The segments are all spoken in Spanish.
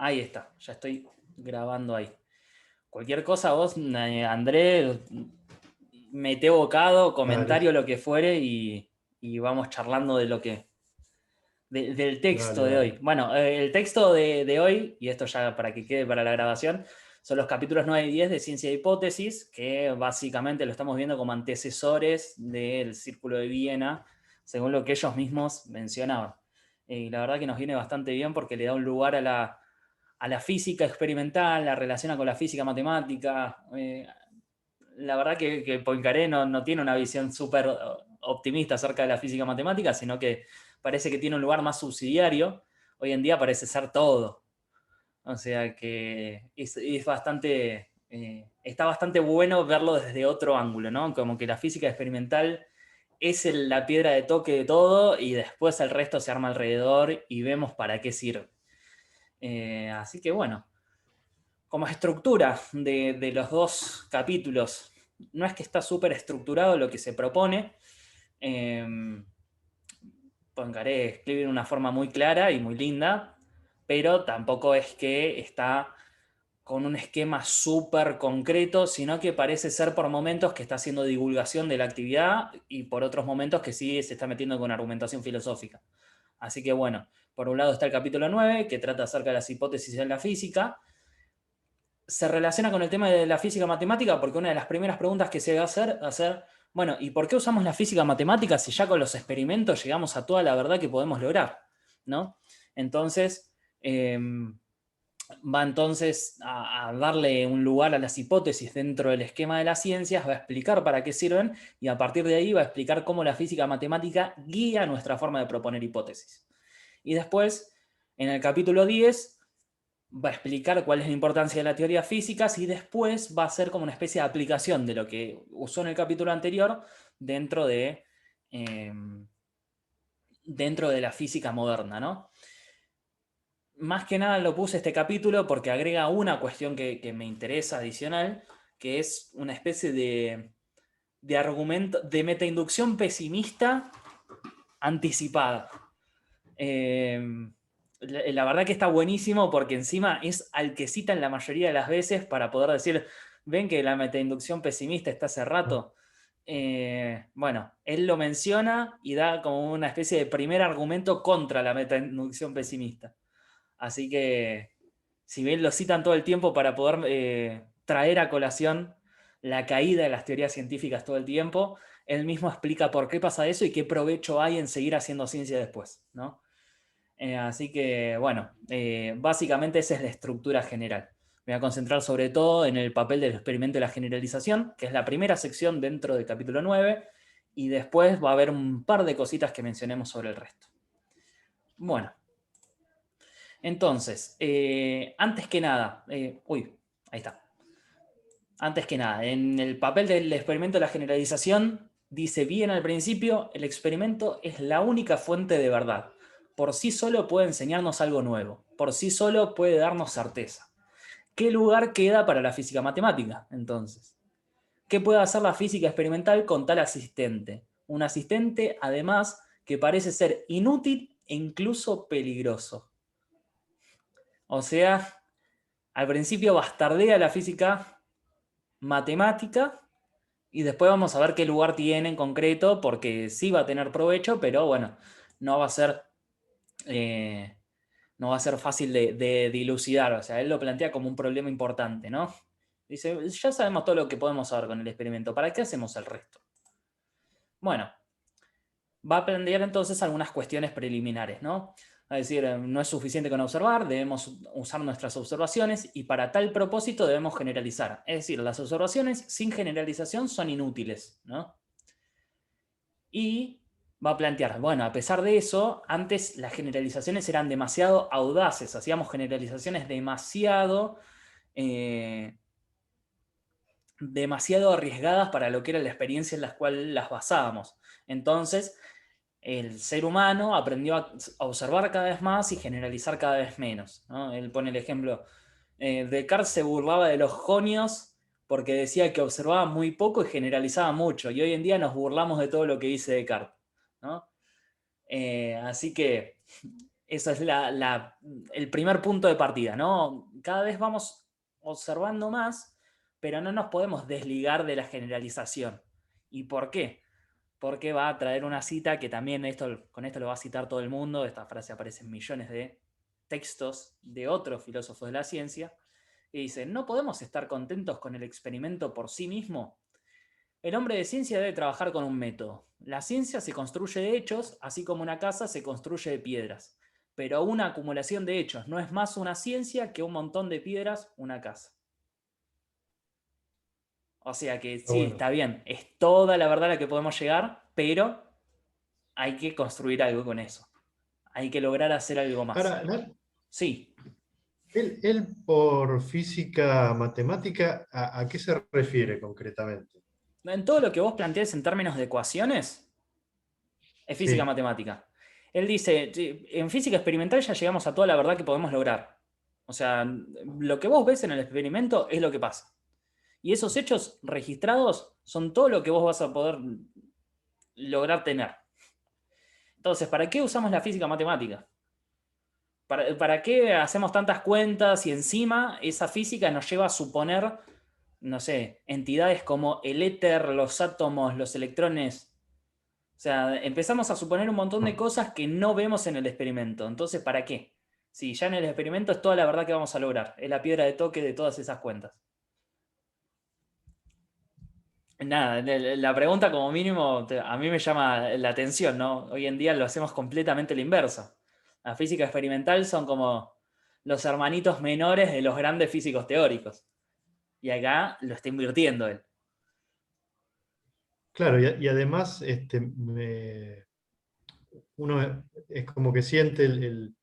Ahí está, ya estoy grabando ahí. Cualquier cosa vos, André, mete bocado, comentario, Dale, lo que fuere y vamos charlando de lo que, del texto dale, de dale. hoy. Bueno, el texto de hoy, y esto ya para que quede para la grabación, son los capítulos 9 y 10 de Ciencia de Hipótesis, que básicamente lo estamos viendo como antecesores del Círculo de Viena, según lo que ellos mismos mencionaban. Y la verdad que nos viene bastante bien porque le da un lugar a la física experimental, la relaciona con la física matemática. La verdad que Poincaré no tiene una visión súper optimista acerca de la física matemática, sino que parece que tiene un lugar más subsidiario. Hoy en día parece ser todo. O sea que es bastante, está bastante bueno verlo desde otro ángulo, ¿no? Como que la física experimental es la piedra de toque de todo y después el resto se arma alrededor y vemos para qué sirve. Así que bueno, como estructura de los dos capítulos, no es que está súper estructurado lo que se propone. Eh, Poincaré escribe de una forma muy clara y muy linda, pero tampoco es que está con un esquema súper concreto, sino que parece ser por momentos que está haciendo divulgación de la actividad y por otros momentos que sí se está metiendo con argumentación filosófica. Así que bueno, por un lado está el capítulo 9, que trata acerca de las hipótesis en la física. Se relaciona con el tema de la física matemática porque una de las primeras preguntas que se va a hacer, bueno, ¿y por qué usamos la física matemática si ya con los experimentos llegamos a toda la verdad que podemos lograr? ¿No? Entonces, eh, va entonces a darle un lugar a las hipótesis dentro del esquema de las ciencias, va a explicar para qué sirven y a partir de ahí va a explicar cómo la física matemática guía nuestra forma de proponer hipótesis. Y después, en el capítulo 10 va a explicar cuál es la importancia de la teoría física y después va a ser como una especie de aplicación de lo que usó en el capítulo anterior dentro de, eh, dentro de la física moderna, ¿no? Más que nada lo puse este capítulo porque agrega una cuestión que me interesa adicional, que es una especie de argumento, de metainducción pesimista anticipada. Eh, la verdad que está buenísimo porque encima es al que citan la mayoría de las veces para poder decir, ven que la metainducción pesimista está hace rato. Bueno, él lo menciona y da como una especie de primer argumento contra la metainducción pesimista. Así que, si bien lo citan todo el tiempo para poder traer a colación la caída de las teorías científicas todo el tiempo, él mismo explica por qué pasa eso y qué provecho hay en seguir haciendo ciencia después, ¿no? Así que, bueno, básicamente esa es la estructura general. Me voy a concentrar sobre todo en el papel del experimento de la generalización, que es la primera sección dentro del capítulo 9, y después va a haber un par de cositas que mencionemos sobre el resto. Bueno, entonces, antes que nada, ahí está. Antes que nada, en el papel del experimento de la generalización, dice bien al principio, el experimento es la única fuente de verdad. Por sí solo puede enseñarnos algo nuevo. Por sí solo puede darnos certeza. ¿Qué lugar queda para la física matemática, entonces? ¿Qué puede hacer la física experimental con tal asistente? Un asistente, además, que parece ser inútil e incluso peligroso. O sea, al principio bastardea la física matemática y después vamos a ver qué lugar tiene en concreto, porque sí va a tener provecho, pero bueno, no va a ser, eh, no va a ser fácil de dilucidar. O sea, él lo plantea como un problema importante, ¿no? Dice, ya sabemos todo lo que podemos saber con el experimento, ¿para qué hacemos el resto? Bueno, va a plantear entonces algunas cuestiones preliminares, ¿no? Es decir, no es suficiente con observar, debemos usar nuestras observaciones y para tal propósito debemos generalizar. Es decir, las observaciones sin generalización son inútiles, ¿no? Y va a plantear, bueno, a pesar de eso, antes las generalizaciones eran demasiado audaces, hacíamos generalizaciones eh, demasiado arriesgadas para lo que era la experiencia en la cual las basábamos. Entonces, el ser humano aprendió a observar cada vez más y generalizar cada vez menos, ¿no? Él pone el ejemplo, Descartes se burlaba de los jonios porque decía que observaba muy poco y generalizaba mucho, y hoy en día nos burlamos de todo lo que dice Descartes, ¿no? Así que Eso es el primer punto de partida, ¿no? Cada vez vamos observando más, pero no nos podemos desligar de la generalización. ¿Y por qué? Porque va a traer una cita que también con esto lo va a citar todo el mundo. Esta frase aparece en millones de textos de otros filósofos de la ciencia. Y dice, ¿no podemos estar contentos con el experimento por sí mismo? El hombre de ciencia debe trabajar con un método. La ciencia se construye de hechos, así como una casa se construye de piedras. Pero una acumulación de hechos no es más una ciencia que un montón de piedras, una casa. O sea que Está sí, bueno. está bien, es toda la verdad a la que podemos llegar, pero hay que construir algo con eso. Hay que lograr hacer algo más. Ahora, Sí, él por física matemática, ¿a qué se refiere concretamente? en todo lo que vos plantees en términos de ecuaciones, es física Sí. matemática. Él dice, "Sí, en física experimental ya llegamos a toda la verdad que podemos lograr. O sea, lo que vos ves en el experimento es lo que pasa. Y esos hechos registrados son todo lo que vos vas a poder lograr tener. Entonces, ¿para qué usamos la física matemática? ¿Para qué hacemos tantas cuentas y encima esa física nos lleva a suponer, no sé, entidades como el éter, los átomos, los electrones? O sea, empezamos a suponer un montón de cosas que no vemos en el experimento. Entonces, ¿para qué? Si ya en el experimento es toda la verdad que vamos a lograr. Es la piedra de toque de todas esas cuentas. Nada, la pregunta como mínimo a mí me llama la atención, ¿no? Hoy en día lo hacemos completamente la inversa. La física experimental son como los hermanitos menores de los grandes físicos teóricos. Y acá lo está invirtiendo él. Claro, y además uno es como que siente el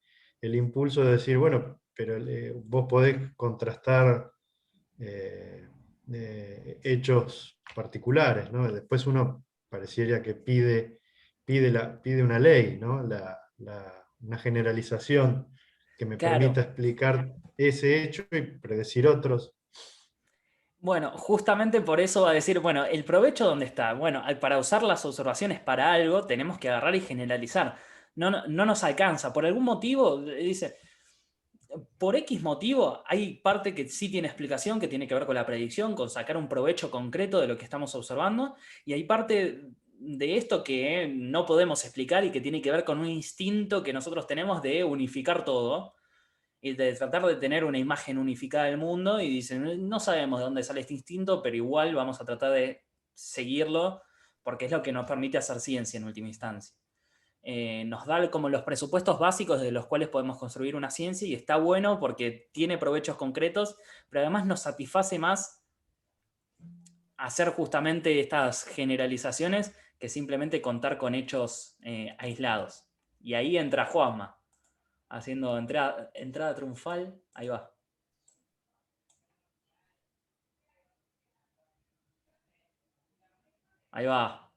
impulso de decir, bueno, pero vos podés contrastar eh, hechos particulares, ¿no? Después uno pareciera que pide una ley, ¿no? Una generalización que me Claro. permita explicar ese hecho y predecir otros. Bueno, justamente por eso va a decir, bueno, ¿el provecho dónde está? Bueno, para usar las observaciones para algo tenemos que agarrar y generalizar. No nos alcanza. Por algún motivo, dice, por X motivo, hay parte que sí tiene explicación, que tiene que ver con la predicción, con sacar un provecho concreto de lo que estamos observando, y hay parte de esto que no podemos explicar y que tiene que ver con un instinto que nosotros tenemos de unificar todo y de tratar de tener una imagen unificada del mundo, y dicen, no sabemos de dónde sale este instinto, pero igual vamos a tratar de seguirlo porque es lo que nos permite hacer ciencia en última instancia. Nos da como los presupuestos básicos de los cuales podemos construir una ciencia y está bueno porque tiene provechos concretos, pero además nos satisface más hacer justamente estas generalizaciones que simplemente contar con hechos aislados. Y ahí entra Juanma, haciendo entrada triunfal, ahí va. Ahí va.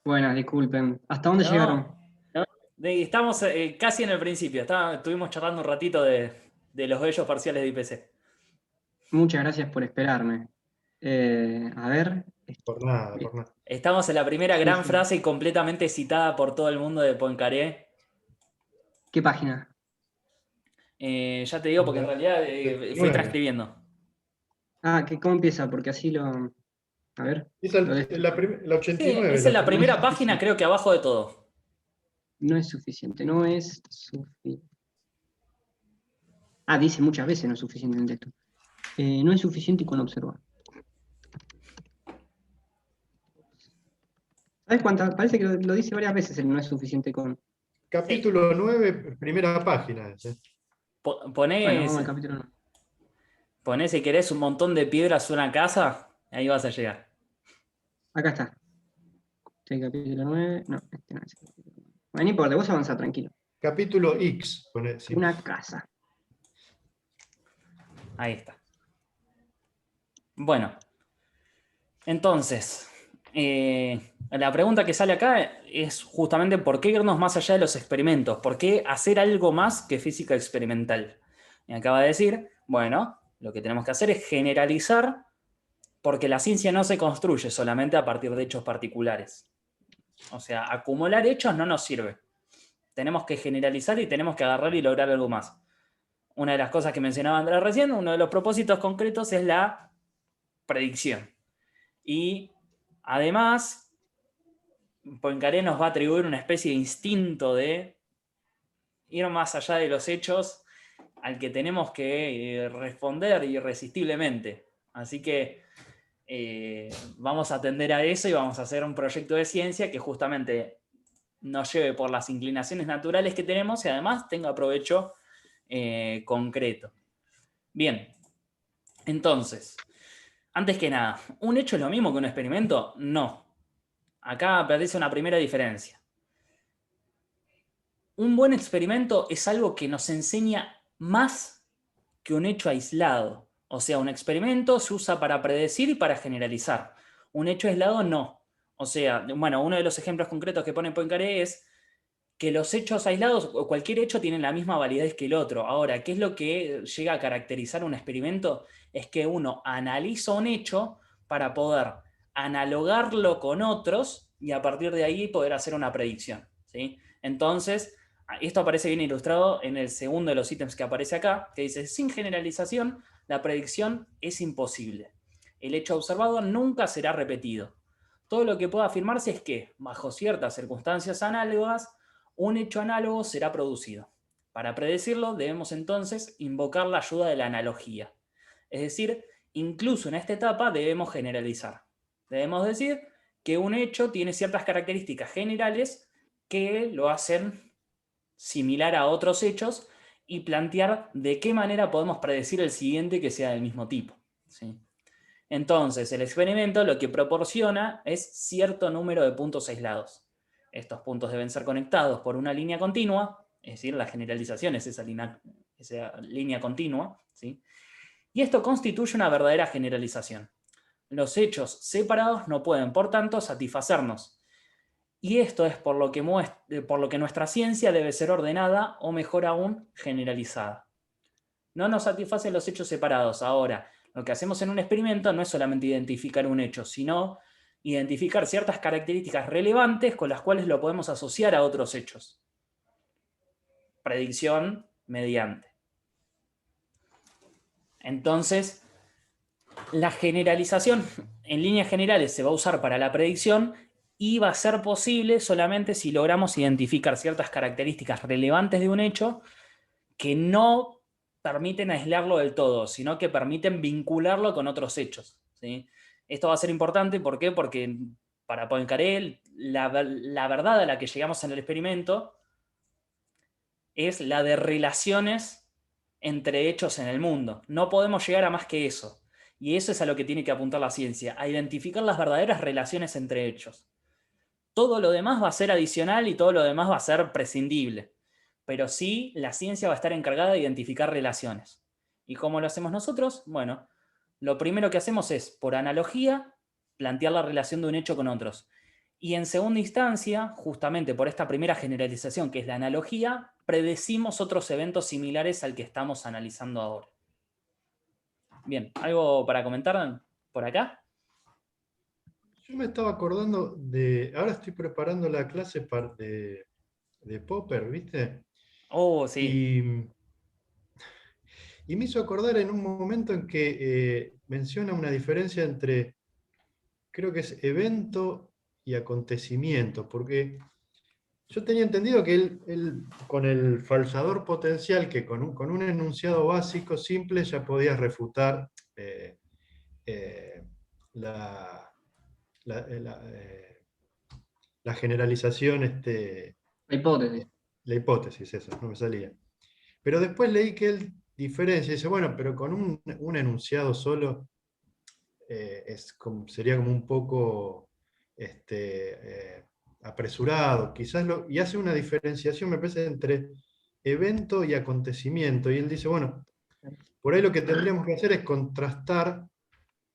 Buenas, disculpen. ¿Hasta dónde llegaron? No, estamos casi en el principio. Estuvimos charlando un ratito de los bellos parciales de IPC. Muchas gracias por esperarme. A ver. Por nada, por nada. Estamos en la primera Sí, gran sí. frase y completamente citada por todo el mundo de Poincaré. ¿Qué página? Ya te digo, porque en realidad fui 79. transcribiendo. Ah, ¿cómo empieza? Porque así lo. A ver. Esa Lo es de- la Sí, 89, es en la la No es primera. primera página, suficiente. creo que abajo de todo. No es suficiente. No es suficiente. Ah, dice muchas veces no es suficiente en el texto. No es suficiente con observar. ¿Sabes cuántas? Parece que lo dice varias veces el no es suficiente con. Sí. Capítulo 9, primera página. Bueno, Ponés, vamos al capítulo 9. ponés si querés un montón de piedras una casa, ahí vas a llegar. Acá está. Este capítulo 9. No, este no es el capítulo 9. Bueno, no importa, vos avanzá, tranquilo. Capítulo X, sí. Una casa. Ahí está. Bueno, entonces, la pregunta que sale acá es justamente por qué irnos más allá de los experimentos, por qué hacer algo más que física experimental. Y acaba de decir, bueno, lo que tenemos que hacer es generalizar porque la ciencia no se construye solamente a partir de hechos particulares. O sea, acumular hechos no nos sirve. Tenemos que generalizar y tenemos que agarrar y lograr algo más. Una de las cosas que mencionaba Andrés recién, uno de los propósitos concretos es la predicción. Y además, Poincaré nos va a atribuir una especie de instinto de ir más allá de los hechos al que tenemos que responder irresistiblemente. Así que vamos a atender a eso y vamos a hacer un proyecto de ciencia que justamente nos lleve por las inclinaciones naturales que tenemos y además tenga provecho concreto. Bien, entonces, antes que nada, ¿un hecho es lo mismo que un experimento? No. Acá aparece una primera diferencia. Un buen experimento es algo que nos enseña más que un hecho aislado. O sea, un experimento se usa para predecir y para generalizar. Un hecho aislado no. O sea, bueno, uno de los ejemplos concretos que pone Poincaré es que los hechos aislados o cualquier hecho tienen la misma validez que el otro. Ahora, ¿qué es lo que llega a caracterizar un experimento? Es que uno analiza un hecho para poder analogarlo con otros y a partir de ahí poder hacer una predicción, ¿sí? Entonces, esto aparece bien ilustrado en el segundo de los ítems que aparece acá, que dice, sin generalización, la predicción es imposible. El hecho observado nunca será repetido. Todo lo que pueda afirmarse es que, bajo ciertas circunstancias análogas, un hecho análogo será producido. Para predecirlo, debemos entonces invocar la ayuda de la analogía. Es decir, incluso en esta etapa debemos generalizar. Debemos decir que un hecho tiene ciertas características generales que lo hacen similar a otros hechos y plantear de qué manera podemos predecir el siguiente que sea del mismo tipo, ¿sí? Entonces, el experimento lo que proporciona es cierto número de puntos aislados. Estos puntos deben ser conectados por una línea continua, es decir, la generalización es esa línea continua, ¿sí? Y esto constituye una verdadera generalización. Los hechos separados no pueden, por tanto, satisfacernos. Y esto es por lo que nuestra ciencia debe ser ordenada o, mejor aún, generalizada. No nos satisfacen los hechos separados. Ahora, lo que hacemos en un experimento no es solamente identificar un hecho, sino identificar ciertas características relevantes con las cuales lo podemos asociar a otros hechos. Predicción mediante. Entonces, la generalización en líneas generales se va a usar para la predicción y va a ser posible solamente si logramos identificar ciertas características relevantes de un hecho que no permiten aislarlo del todo, sino que permiten vincularlo con otros hechos, ¿sí? Esto va a ser importante, ¿por qué? Porque para Poincaré la verdad a la que llegamos en el experimento es la de relaciones entre hechos en el mundo. No podemos llegar a más que eso. Y eso es a lo que tiene que apuntar la ciencia, a identificar las verdaderas relaciones entre hechos. Todo lo demás va a ser adicional y todo lo demás va a ser prescindible. Pero sí, la ciencia va a estar encargada de identificar relaciones. ¿Y cómo lo hacemos nosotros? Bueno, lo primero que hacemos es, por analogía, plantear la relación de un hecho con otros. Y en segunda instancia, justamente por esta primera generalización, que es la analogía, predecimos otros eventos similares al que estamos analizando ahora. Bien, ¿algo para comentar por acá? Yo me estaba acordando de, ahora estoy preparando la clase de Popper, ¿viste? Oh, sí. Y, y me hizo acordar en un momento en que menciona una diferencia entre, creo que es evento y acontecimiento, porque yo tenía entendido que él con el falsador potencial, que con un enunciado básico simple ya podía refutar eh, eh, la, la, la generalización, La hipótesis. la hipótesis, eso, no me salía. Pero después leí que él diferencia, dice, bueno, pero con un enunciado solo sería como un poco apresurado, quizás y hace una diferenciación, me parece, entre evento y acontecimiento. Y él dice, bueno, por ahí lo que tendríamos que hacer es contrastar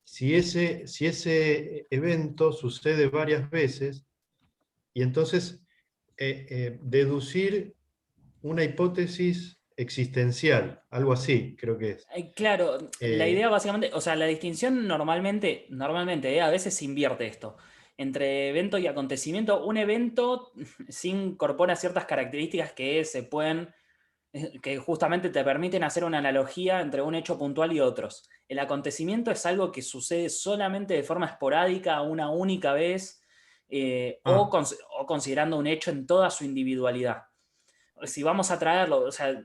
si ese evento sucede varias veces y entonces deducir una hipótesis existencial, algo así, creo que es. Claro, la Eh, idea básicamente, o sea, la distinción normalmente a veces se invierte esto. entre evento y acontecimiento. Un evento sí incorpora ciertas características que que justamente te permiten hacer una analogía entre un hecho puntual y otros. El acontecimiento es algo que sucede solamente de forma esporádica, una única vez, Ah, o considerando un hecho en toda su individualidad. Si vamos a traerlo, o sea,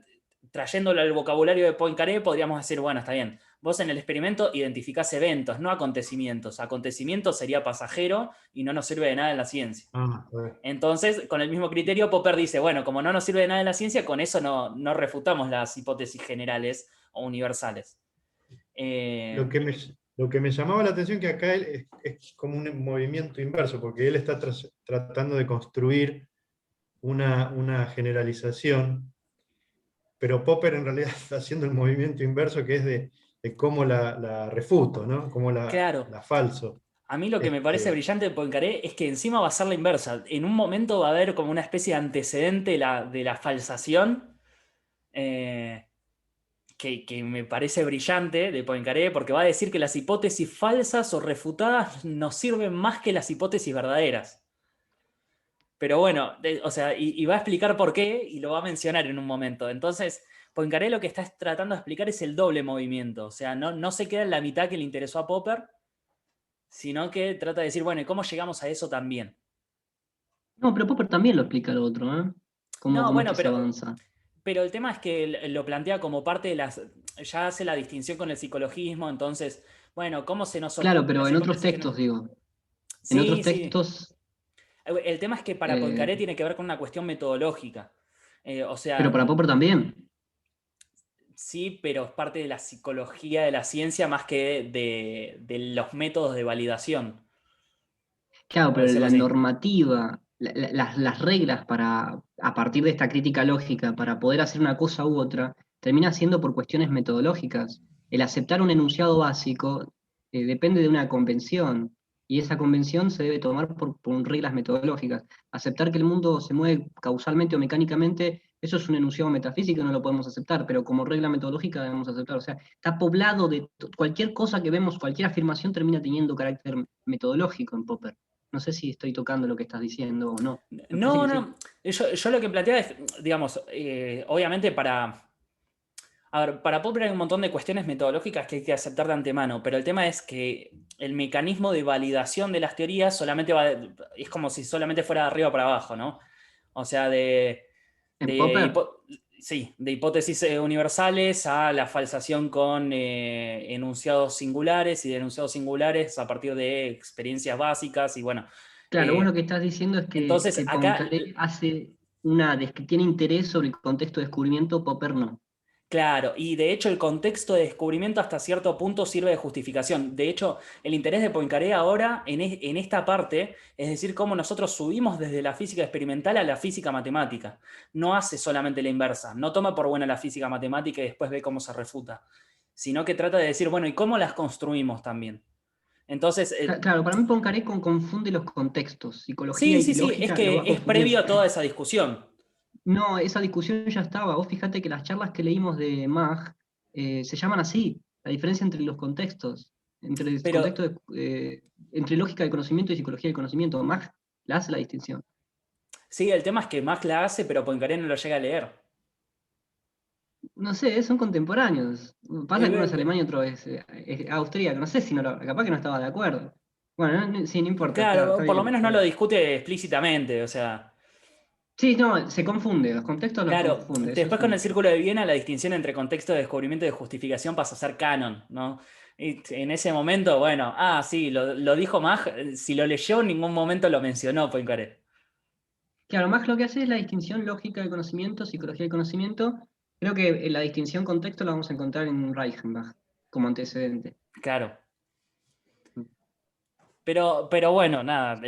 trayéndolo al vocabulario de Poincaré, podríamos decir, bueno, está bien, vos en el experimento identificás eventos, no acontecimientos. Acontecimiento sería pasajero y no nos sirve de nada en la ciencia. a ver. Entonces, con el mismo criterio, Popper dice, bueno, como no nos sirve de nada en la ciencia, con eso no refutamos las hipótesis generales o universales. Lo que me, lo que me llamaba la atención que acá es como un movimiento inverso, porque él está tratando de construir una generalización, pero Popper en realidad está haciendo el movimiento inverso que es de cómo la refuto, ¿no? Cómo Claro, la falso. a mí lo que me parece Este, brillante de Poincaré es que encima va a ser la inversa. En un momento va a haber como una especie de antecedente de la falsación, eh, que me parece brillante de Poincaré, porque va a decir que las hipótesis falsas o refutadas nos sirven más que las hipótesis verdaderas. Pero bueno, o sea, y va a explicar por qué y lo va a mencionar en un momento. Entonces, Poincaré lo que está tratando de explicar es el doble movimiento. O sea, no se queda en la mitad que le interesó a Popper, sino que trata de decir, bueno, ¿y cómo llegamos a eso también? No, pero Popper también lo explica lo otro, ¿eh? No, ¿Cómo es bueno, que se avanza? pero el tema es que lo plantea como parte de las... Ya hace la distinción con el psicologismo, entonces, bueno, ¿cómo se nos Claro, ocurren pero las en otros hipótesis que textos, no? digo. En otros Sí, sí. textos, El tema es que para eh, Poincaré tiene que ver con una cuestión metodológica. O pero sea, para Popper también. sí, pero es parte de la psicología de la ciencia más que de los métodos de validación, Claro, por pero decirlo la así. normativa, las reglas a partir de esta crítica lógica, para poder hacer una cosa u otra, termina siendo por cuestiones metodológicas. El aceptar un enunciado básico depende de una convención, y esa convención se debe tomar por reglas metodológicas. Aceptar que el mundo se mueve causalmente o mecánicamente, eso es un enunciado metafísico, no lo podemos aceptar, pero como regla metodológica debemos aceptar. O sea, está poblado de cualquier cosa que vemos, cualquier afirmación termina teniendo carácter metodológico en Popper. No sé si estoy tocando lo que estás diciendo o no. Me parece No, que sí. no, yo lo que planteaba es, digamos, obviamente a ver, para Popper hay un montón de cuestiones metodológicas que hay que aceptar de antemano, pero el tema es que el mecanismo de validación de las teorías solamente es como si solamente fuera de arriba para abajo, ¿no? O sea, ¿En de, Popper? hipo- sí, de hipótesis universales a la falsación con enunciados singulares y de enunciados singulares a partir de experiencias básicas y bueno. Claro, vos lo eh, que estás diciendo es entonces, que acá Poincaré hace que tiene interés sobre el contexto de descubrimiento, Popper no. claro, y de hecho el contexto de descubrimiento hasta cierto punto sirve de justificación. De hecho, el interés de Poincaré ahora en esta parte, es decir, cómo nosotros subimos desde la física experimental a la física matemática. No hace solamente la inversa, no toma por buena la física matemática y después ve cómo se refuta, sino que trata de decir, bueno, ¿y cómo las construimos también? Entonces, Claro, para mí Poincaré confunde los contextos. Psicología sí, sí, y sí, es lógica lo va que a es confundir. previo a toda esa discusión. No, esa discusión ya estaba. Vos fíjate que las charlas que leímos de Mach se llaman así. La diferencia entre los contextos, entre el Pero contexto entre lógica del conocimiento y psicología del conocimiento. Mach la hace la distinción. sí, el tema es que Mach la hace, pero Poincaré no lo llega a leer. No sé, son contemporáneos. Pasa que uno es Eh, alemán y otro es austríaco. No sé si no capaz que no estaba de acuerdo. Bueno, sí, no importa, está Claro, por lo bien. menos no lo discute explícitamente, o sea, Sí, no, se confunde, los contextos los claro, confunde, eso es después con un el hecho. Círculo de Viena la distinción entre contexto de descubrimiento y de justificación pasa a ser canon, ¿no? Y en ese momento, bueno, sí, lo dijo Mach, si lo leyó en ningún momento lo mencionó Poincaré. Claro, más lo que hace es la distinción lógica del conocimiento, psicología del conocimiento. Creo que la distinción contexto la vamos a encontrar en Reichenbach como antecedente. Claro, pero bueno, nada,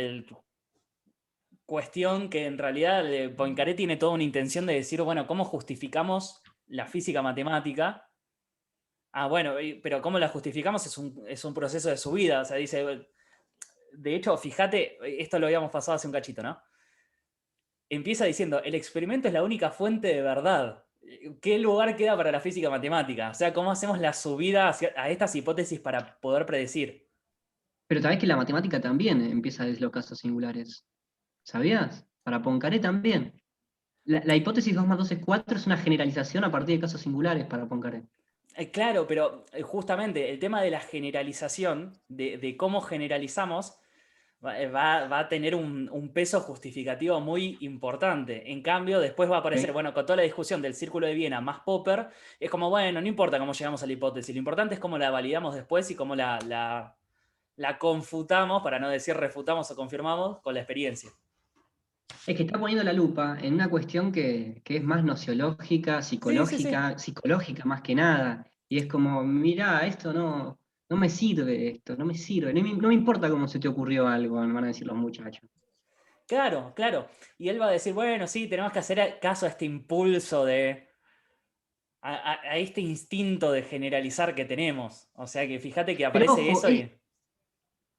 cuestión que en realidad Poincaré tiene toda una intención de decir, bueno, ¿cómo justificamos la física matemática? Bueno, pero ¿cómo la justificamos? Es un proceso de subida, o sea, dice, de hecho, fíjate, esto lo habíamos pasado hace un cachito, ¿no? Empieza diciendo, el experimento es la única fuente de verdad. ¿Qué lugar queda para la física matemática? O sea, ¿cómo hacemos la subida a estas hipótesis para poder predecir? Pero sabés que la matemática también empieza desde los casos singulares. ¿Sabías? Para Poincaré también. La hipótesis 2 más 2 es 4 es una generalización a partir de casos singulares para Poincaré. Claro, pero justamente el tema de la generalización, de cómo generalizamos, va a tener un peso justificativo muy importante. En cambio, después va a aparecer, ¿Sí? bueno, con toda la discusión del círculo de Viena más Popper, es como, bueno, no importa cómo llegamos a la hipótesis, lo importante es cómo la validamos después y cómo la confutamos, para no decir refutamos o confirmamos, con la experiencia. Es que está poniendo la lupa en una cuestión que es más nociológica, Sí, sí, sí. psicológica más que nada. Y es como, mirá, esto no me sirve esto, no me sirve, no me importa cómo se te ocurrió algo, van a decir los muchachos. Claro, claro. Y él va a decir, bueno, sí, tenemos que hacer caso a este impulso a este instinto de generalizar que tenemos. O sea que fíjate que Pero aparece ojo, eso y...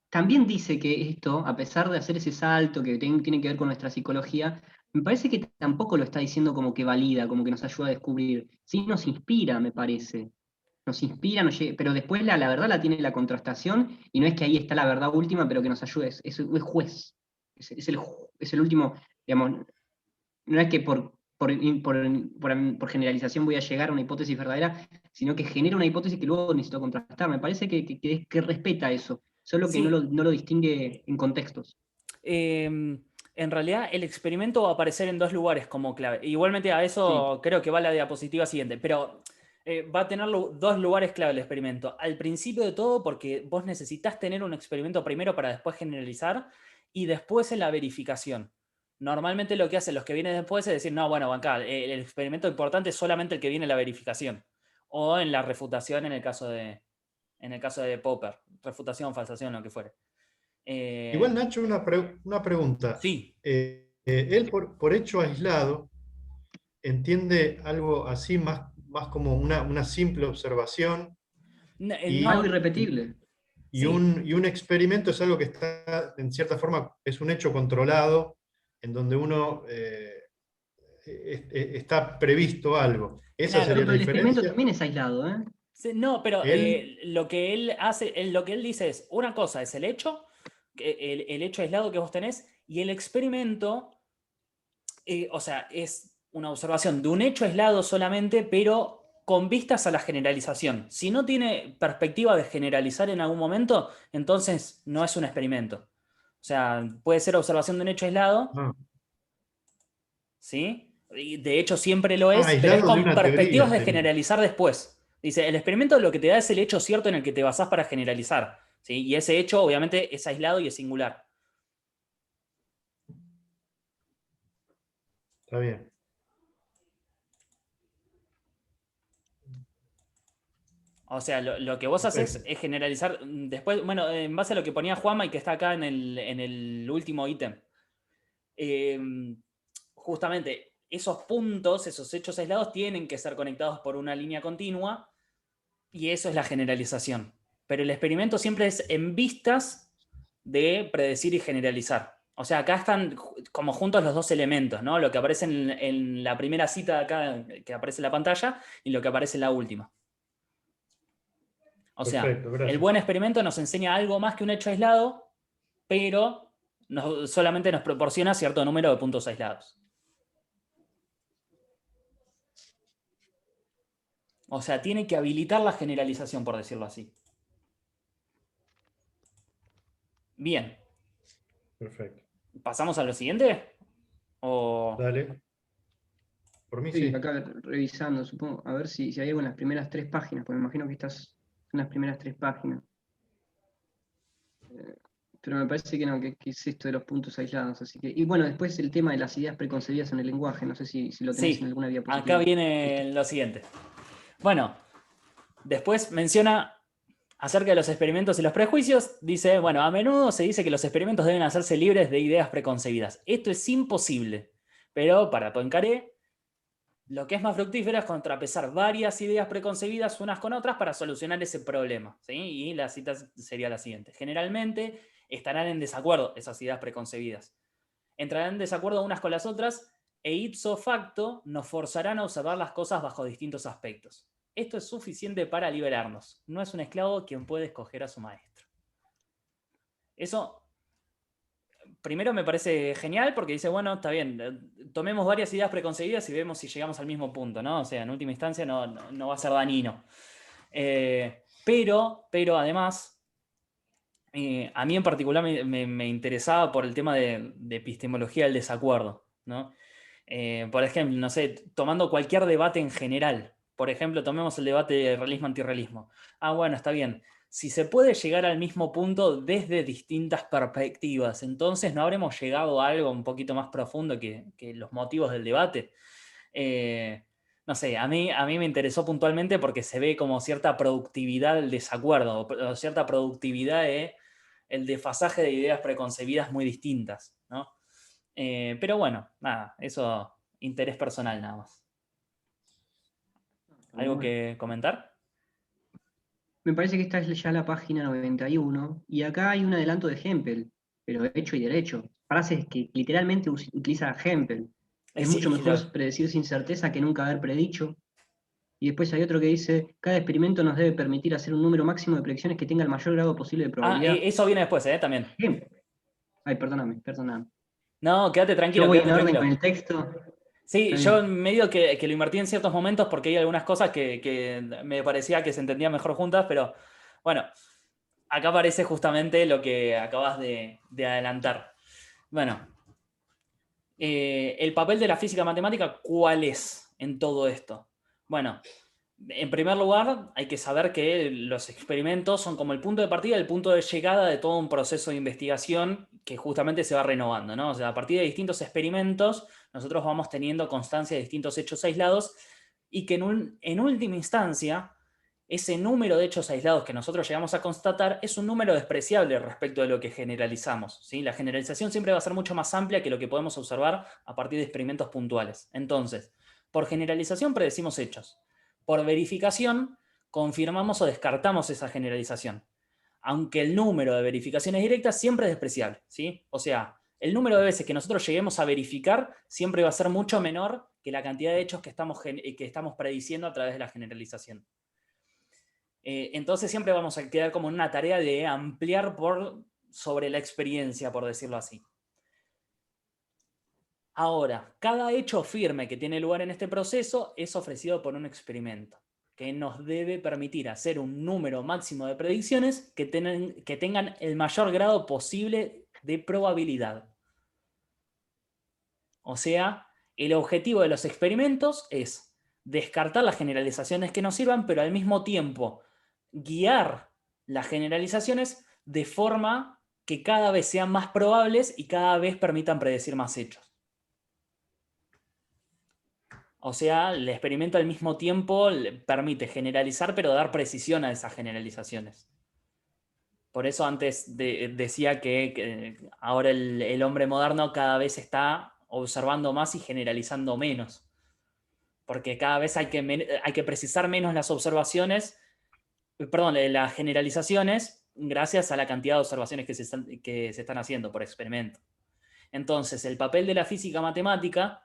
también dice que esto, a pesar de hacer ese salto que tiene que ver con nuestra psicología, me parece que tampoco lo está diciendo como que valida, como que nos ayuda a descubrir. Sí nos inspira, me parece. Nos inspira, pero después la verdad la tiene la contrastación y no es que ahí está la verdad última, pero que nos ayude, es juez. Es el último, digamos, no es que por generalización voy a llegar a una hipótesis verdadera, sino que genera una hipótesis que luego necesito contrastar. Me parece que respeta eso, solo que Sí, no lo distingue en contextos. en realidad el experimento va a aparecer en dos lugares como clave. Igualmente a Sí, eso creo que va la diapositiva siguiente, pero va a tener dos lugares clave el experimento. Al principio de todo, porque vos necesitas tener un experimento primero para después generalizar, y después en la verificación. Normalmente lo que hacen los que vienen después es decir, no, bueno, bancá, el experimento importante es solamente el que viene en la verificación. O en la refutación en el caso de Popper. Refutación, falsación, lo que fuere. Igual, Eh, Nacho, una pregunta. sí, Él por hecho aislado entiende algo así más como una simple observación algo y, y- irrepetible. sí, y un experimento es algo que está, en cierta forma, es un hecho controlado en donde uno está previsto algo. Esa claro. No, sería la pero el experimento diferencia. también es aislado, ¿eh? Sí, no, pero Él, lo que él hace, lo que él dice es, una cosa es el hecho, el hecho aislado que vos tenés, y el experimento, o sea, es una observación de un hecho aislado solamente, pero con vistas a la generalización. Si no tiene perspectiva de generalizar en algún momento, entonces no es un experimento. O sea, puede ser observación de un hecho aislado, ah, ¿sí? Y de hecho siempre lo es, pero es aislado de con una teoría perspectivas de sería. generalizar después. Dice, el experimento lo que te da es el hecho cierto en el que te basás para generalizar, ¿sí? Y ese hecho obviamente es aislado y es singular. Está bien. O sea, lo que vos haces Perfecto. es generalizar después, bueno, en base a lo que ponía Juanma y que está acá en el último ítem. Eh, Justamente esos puntos, esos hechos aislados tienen que ser conectados por una línea continua y eso es la generalización. Pero el experimento siempre es en vistas de predecir y generalizar. O sea, acá están como juntos los dos elementos, ¿no? Lo que aparece en la primera cita de acá, que aparece en la pantalla, y lo que aparece en la última. O sea, Perfecto, el gracias. buen experimento nos enseña algo más que un hecho aislado, pero solamente nos proporciona cierto número de puntos aislados. O sea, tiene que habilitar la generalización, por decirlo así. Bien, Perfecto. ¿pasamos a lo siguiente? O... Dale. Por mí Estoy sí. acá revisando, supongo, a ver si hay algo en las primeras 3 páginas, porque me imagino que estas son las primeras 3 páginas. Pero me parece que no, que es esto de los puntos aislados. Así que, y bueno, después el tema de las ideas preconcebidas en el lenguaje, no sé si lo tenés en Sí, alguna acá diapositiva. viene lo siguiente. Bueno, después menciona acerca de los experimentos y los prejuicios, dice, bueno, a menudo se dice que los experimentos deben hacerse libres de ideas preconcebidas. Esto es imposible, pero para Poincaré, lo que es más fructífero es contrapesar varias ideas preconcebidas unas con otras para solucionar ese problema, ¿sí? Y la cita sería la siguiente. Generalmente estarán en desacuerdo esas ideas preconcebidas. Entrarán en desacuerdo unas con las otras e ipso facto nos forzarán a observar las cosas bajo distintos aspectos. Esto es suficiente para liberarnos. No es un esclavo quien puede escoger a su maestro. Eso, primero me parece genial porque dice, bueno, está bien, tomemos varias ideas preconcebidas y vemos si llegamos al mismo punto, ¿no? O sea, en última instancia no va a ser dañino. Pero además, a mí en particular me interesaba por el tema de epistemología del desacuerdo, ¿no? Por ejemplo, no sé, tomando cualquier debate en general. Por ejemplo, tomemos el debate de realismo-antirrealismo. Ah, bueno, está bien. Si se puede llegar al mismo punto desde distintas perspectivas, entonces no habremos llegado a algo un poquito más profundo que los motivos del debate. No sé, a mí me interesó puntualmente porque se ve como cierta productividad del desacuerdo, o cierta productividad de el desfasaje de ideas preconcebidas muy distintas, ¿no? Pero bueno, nada, eso, interés personal nada más. ¿Algo que comentar? Me parece que esta es ya la página 91 y acá hay un adelanto de Hempel, pero hecho y derecho. Frases que literalmente utiliza Hempel. Es mucho Sí, mejor predecir sin certeza que nunca haber predicho. Y después hay otro que dice, cada experimento nos debe permitir hacer un número máximo de predicciones que tenga el mayor grado posible de probabilidad. Eso viene después, también. Hempel. Ay, perdóname. No, quédate tranquilo, Yo voy quédate en orden tranquilo. con el texto. Sí, Está yo bien. medio que lo invertí en ciertos momentos porque hay algunas cosas que me parecía que se entendían mejor juntas, pero bueno, acá aparece justamente lo que acabas de adelantar. Bueno, el papel de la física matemática, ¿cuál es en todo esto? Bueno, en primer lugar, hay que saber que los experimentos son como el punto de partida, el punto de llegada de todo un proceso de investigación que justamente se va renovando, ¿no? O sea, a partir de distintos experimentos, nosotros vamos teniendo constancia de distintos hechos aislados y que en última instancia, ese número de hechos aislados que nosotros llegamos a constatar es un número despreciable respecto de lo que generalizamos, ¿sí? La generalización siempre va a ser mucho más amplia que lo que podemos observar a partir de experimentos puntuales. Entonces, por generalización predecimos hechos. Por verificación, confirmamos o descartamos esa generalización. Aunque el número de verificaciones directas siempre es despreciable, ¿sí? O sea, el número de veces que nosotros lleguemos a verificar siempre va a ser mucho menor que la cantidad de hechos que estamos prediciendo a través de la generalización. Entonces siempre vamos a quedar como en una tarea de ampliar sobre la experiencia, por decirlo así. Ahora, cada hecho firme que tiene lugar en este proceso es ofrecido por un experimento que nos debe permitir hacer un número máximo de predicciones que tengan el mayor grado posible de probabilidad. O sea, el objetivo de los experimentos es descartar las generalizaciones que nos sirvan, pero al mismo tiempo guiar las generalizaciones de forma que cada vez sean más probables y cada vez permitan predecir más hechos. O sea, el experimento al mismo tiempo permite generalizar, pero dar precisión a esas generalizaciones. Por eso antes decía que ahora el hombre moderno cada vez está observando más y generalizando menos. Porque cada vez hay que precisar menos las observaciones, perdón, las generalizaciones, gracias a la cantidad de observaciones que se están haciendo por experimento. Entonces, el papel de la física matemática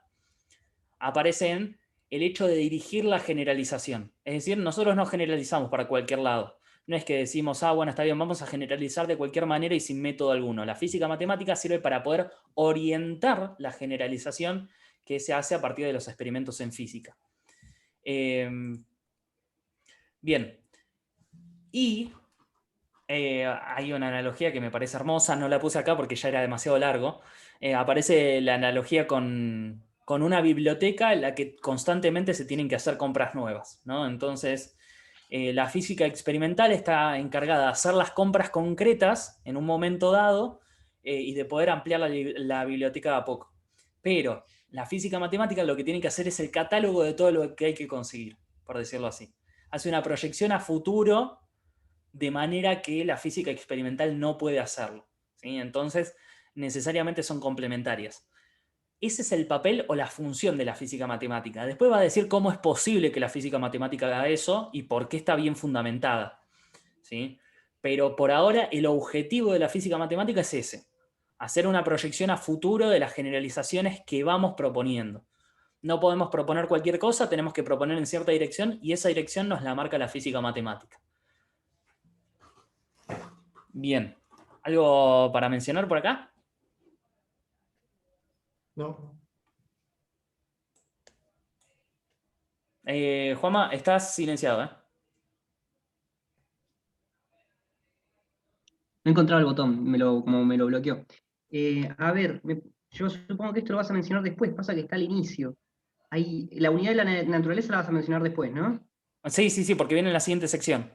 aparece en el hecho de dirigir la generalización. Es decir, nosotros no generalizamos para cualquier lado. No es que decimos, bueno, está bien, vamos a generalizar de cualquier manera y sin método alguno. La física matemática sirve para poder orientar la generalización que se hace a partir de los experimentos en física. Bien. Y hay una analogía que me parece hermosa, no la puse acá porque ya era demasiado largo. Aparece la analogía con una biblioteca en la que constantemente se tienen que hacer compras nuevas, ¿no? Entonces, la física experimental está encargada de hacer las compras concretas en un momento dado y de poder ampliar la biblioteca a poco. Pero la física matemática lo que tiene que hacer es el catálogo de todo lo que hay que conseguir, por decirlo así. Hace una proyección a futuro de manera que la física experimental no puede hacerlo, ¿sí? Entonces, necesariamente son complementarias. Ese es el papel o la función de la física matemática. Después va a decir cómo es posible que la física matemática haga eso y por qué está bien fundamentada, ¿sí? Pero por ahora el objetivo de la física matemática es ese, hacer una proyección a futuro de las generalizaciones que vamos proponiendo. No podemos proponer cualquier cosa, tenemos que proponer en cierta dirección y esa dirección nos la marca la física matemática. Bien, ¿Algo para mencionar por acá? No. Juanma, estás silenciado, ¿eh? No encontraba el botón, como me lo bloqueó. A ver, yo supongo que esto lo vas a mencionar después, pasa que está al inicio. Ahí, la unidad de la naturaleza la vas a mencionar después, ¿no? Sí, sí, sí, porque viene en la siguiente sección.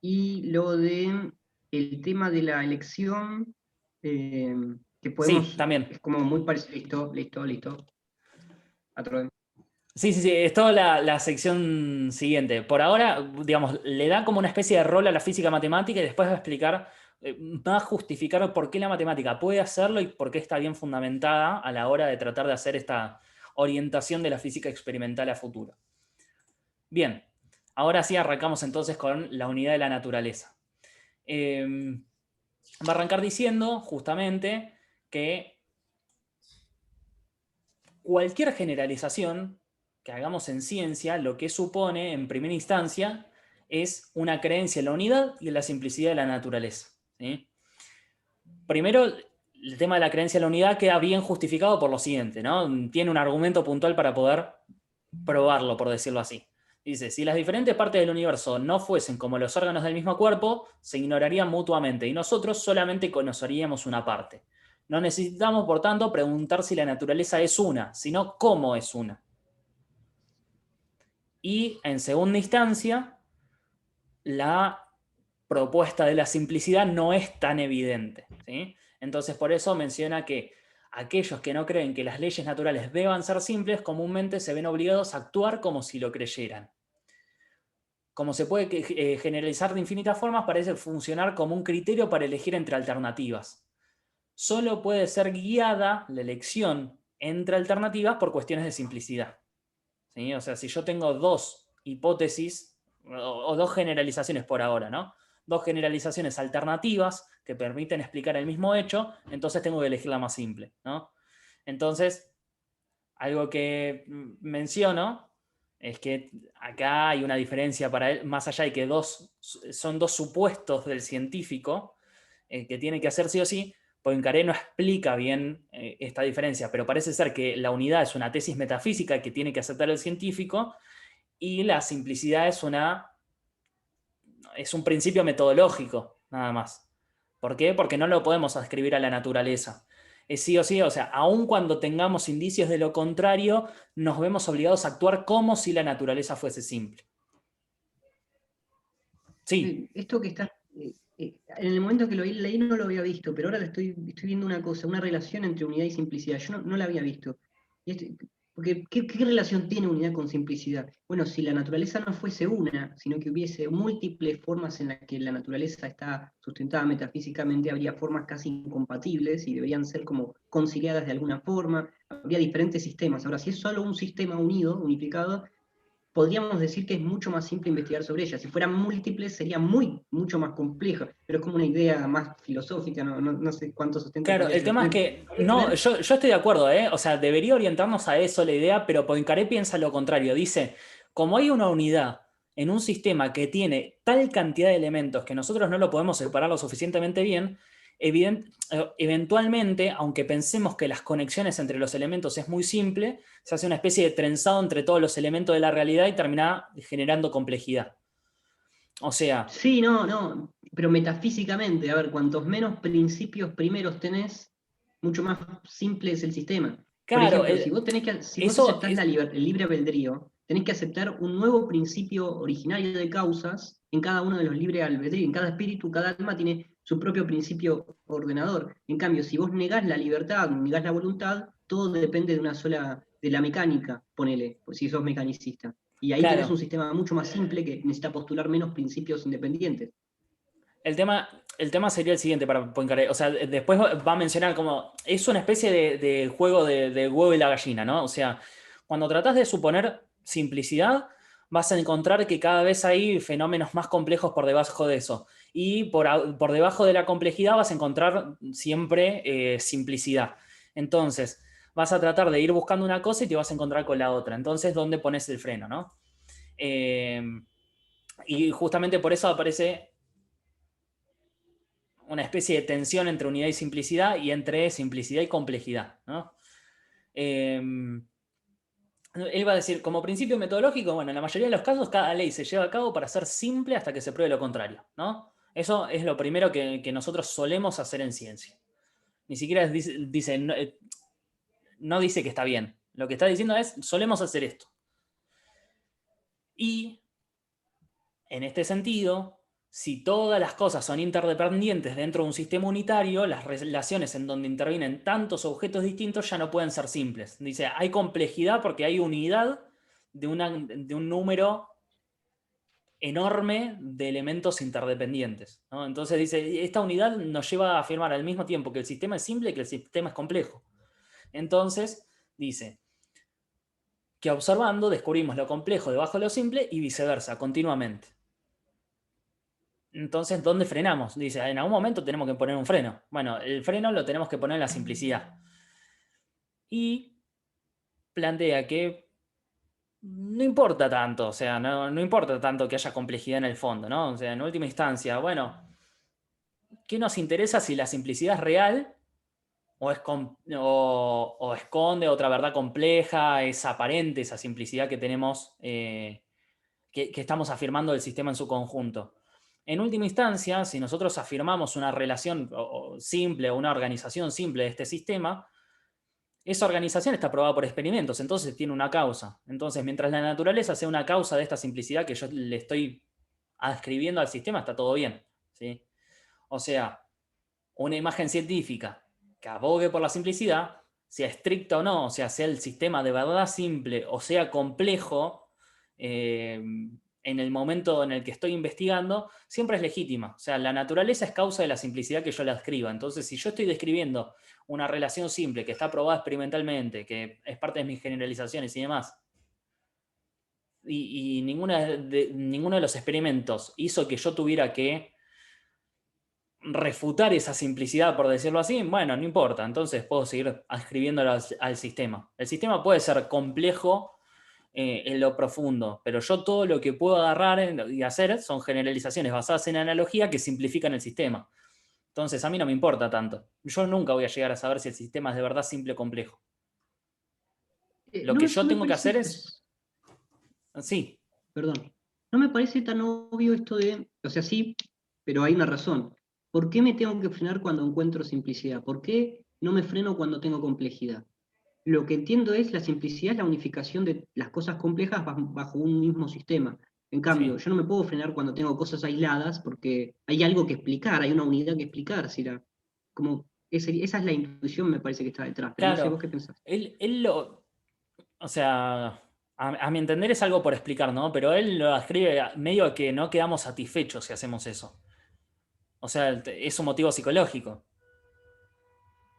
Y lo de el tema de la elección, eh, que Sí, podemos, también. es como muy parecido. Listo, listo, listo. Otro. Sí, sí, sí, es toda la sección siguiente. Por ahora, digamos, le da como una especie de rol a la física matemática y después va a explicar, va a justificar por qué la matemática puede hacerlo y por qué está bien fundamentada a la hora de tratar de hacer esta orientación de la física experimental a futuro. Bien, ahora sí arrancamos entonces con la unidad de la naturaleza. Va a arrancar diciendo justamente que cualquier generalización que hagamos en ciencia lo que supone en primera instancia es una creencia en la unidad y en la simplicidad de la naturaleza. ¿Sí? Primero, el tema de la creencia en la unidad queda bien justificado por lo siguiente, ¿no? Tiene un argumento puntual para poder probarlo, por decirlo así. Dice, si las diferentes partes del universo no fuesen como los órganos del mismo cuerpo, se ignorarían mutuamente y nosotros solamente conoceríamos una parte. No necesitamos, por tanto, preguntar si la naturaleza es una, sino cómo es una. Y, en segunda instancia, la propuesta de la simplicidad no es tan evidente, ¿sí? Entonces, por eso menciona que aquellos que no creen que las leyes naturales deban ser simples, comúnmente se ven obligados a actuar como si lo creyeran. Como se puede generalizar de infinitas formas, parece funcionar como un criterio para elegir entre alternativas. Solo puede ser guiada la elección entre alternativas por cuestiones de simplicidad. ¿Sí? O sea, si yo tengo dos hipótesis o dos generalizaciones por ahora, ¿no? Dos generalizaciones alternativas que permiten explicar el mismo hecho, entonces tengo que elegir la más simple, ¿no? Entonces, algo que menciono es que acá hay una diferencia para él, más allá de que son dos supuestos del científico que tiene que hacer sí o sí. Poincaré no explica bien esta diferencia, pero parece ser que la unidad es una tesis metafísica que tiene que aceptar el científico y la simplicidad es un principio metodológico, nada más. ¿Por qué? Porque no lo podemos ascribir a la naturaleza. Es sí o sí, o sea, aun cuando tengamos indicios de lo contrario, nos vemos obligados a actuar como si la naturaleza fuese simple. Sí. Esto que está, en el momento que lo leí no lo había visto, pero ahora estoy viendo una cosa, una relación entre unidad y simplicidad. Yo no la había visto. Porque, ¿qué relación tiene unidad con simplicidad? Bueno, si la naturaleza no fuese una, sino que hubiese múltiples formas en las que la naturaleza está sustentada metafísicamente, habría formas casi incompatibles y deberían ser como conciliadas de alguna forma. Habría diferentes sistemas. Ahora, si es solo un sistema unido, unificado, podríamos decir que es mucho más simple investigar sobre ella. Si fueran múltiples sería mucho más compleja, pero es como una idea más filosófica, no sé cuánto sustento Claro, podría el llegar a tema es tener. que, no, yo estoy de acuerdo, ¿eh? O sea, debería orientarnos a eso la idea, pero Poincaré piensa lo contrario. Dice, como hay una unidad en un sistema que tiene tal cantidad de elementos que nosotros no lo podemos separar lo suficientemente bien, eventualmente, aunque pensemos que las conexiones entre los elementos es muy simple, se hace una especie de trenzado entre todos los elementos de la realidad y termina generando complejidad. O sea, Sí, no, pero metafísicamente, a ver, cuantos menos principios primeros tenés, mucho más simple es el sistema. Por claro, ejemplo, si vos eso aceptás es, el libre albedrío, tenés que aceptar un nuevo principio originario de causas en cada uno de los libres albedríos. En cada espíritu, cada alma tiene su propio principio ordenador. En cambio, si vos negás la libertad, negás la voluntad, todo depende de una sola, de la mecánica, ponele, pues si sos mecanicista. Y ahí tenés claro. un sistema mucho más simple que necesita postular menos principios independientes. El tema sería el siguiente para Poincaré. O sea, después va a mencionar como. Es una especie de juego del huevo y la gallina, ¿no? O sea, cuando tratás de suponer simplicidad, vas a encontrar que cada vez hay fenómenos más complejos por debajo de eso. Y por debajo de la complejidad vas a encontrar siempre simplicidad. Entonces, vas a tratar de ir buscando una cosa y te vas a encontrar con la otra. Entonces, ¿dónde pones el freno, no? Eh, y justamente por eso aparece una especie de tensión entre unidad y simplicidad y entre simplicidad y complejidad, ¿no? Él va a decir, como principio metodológico, bueno, en la mayoría de los casos cada ley se lleva a cabo para ser simple hasta que se pruebe lo contrario, ¿no? Eso es lo primero que nosotros solemos hacer en ciencia. Ni siquiera dice no dice que está bien. Lo que está diciendo es, solemos hacer esto. Y, en este sentido, si todas las cosas son interdependientes dentro de un sistema unitario, las relaciones en donde intervienen tantos objetos distintos ya no pueden ser simples. Dice, hay complejidad porque hay unidad de un número enorme de elementos interdependientes, ¿no? Entonces dice, esta unidad nos lleva a afirmar al mismo tiempo que el sistema es simple y que el sistema es complejo. Entonces, dice que observando descubrimos lo complejo debajo de lo simple y viceversa, continuamente. Entonces, ¿dónde frenamos? Dice, en algún momento tenemos que poner un freno. Bueno, el freno lo tenemos que poner en la simplicidad. Y plantea que no importa tanto, o sea, no importa tanto que haya complejidad en el fondo, ¿no? O sea, en última instancia, bueno, ¿qué nos interesa si la simplicidad es real o esconde otra verdad compleja, es aparente esa simplicidad que tenemos, que estamos afirmando del sistema en su conjunto? En última instancia, si nosotros afirmamos una relación simple o una organización simple de este sistema, esa organización está probada por experimentos, entonces tiene una causa. Entonces, mientras la naturaleza sea una causa de esta simplicidad que yo le estoy adscribiendo al sistema, está todo bien, ¿sí? O sea, una imagen científica que abogue por la simplicidad, sea estricta o no, o sea el sistema de verdad simple o sea complejo, en el momento en el que estoy investigando, siempre es legítima. O sea, la naturaleza es causa de la simplicidad que yo le adscriba. Entonces, si yo estoy describiendo una relación simple que está probada experimentalmente, que es parte de mis generalizaciones y demás, y ninguno de los experimentos hizo que yo tuviera que refutar esa simplicidad, por decirlo así, bueno, no importa, entonces puedo seguir adscribiéndolo al sistema. El sistema puede ser complejo en lo profundo, pero yo todo lo que puedo agarrar y hacer son generalizaciones basadas en analogía que simplifican el sistema. Entonces a mí no me importa tanto. Yo nunca voy a llegar a saber si el sistema es de verdad simple o complejo. Lo que yo tengo que hacer es... Sí. Perdón. No me parece tan obvio esto de, o sea, sí, pero hay una razón. ¿Por qué me tengo que frenar cuando encuentro simplicidad? ¿Por qué no me freno cuando tengo complejidad? Lo que entiendo es la simplicidad es la unificación de las cosas complejas bajo un mismo sistema. En cambio, Sí. yo no me puedo frenar cuando tengo cosas aisladas porque hay algo que explicar, hay una unidad que explicar. Como esa es la intuición, me parece que está detrás. Pero no sé, Claro, ¿vos qué pensás? él lo... O sea, a mi entender es algo por explicar, ¿no? Pero él lo escribe medio que no quedamos satisfechos si hacemos eso. O sea, es un motivo psicológico.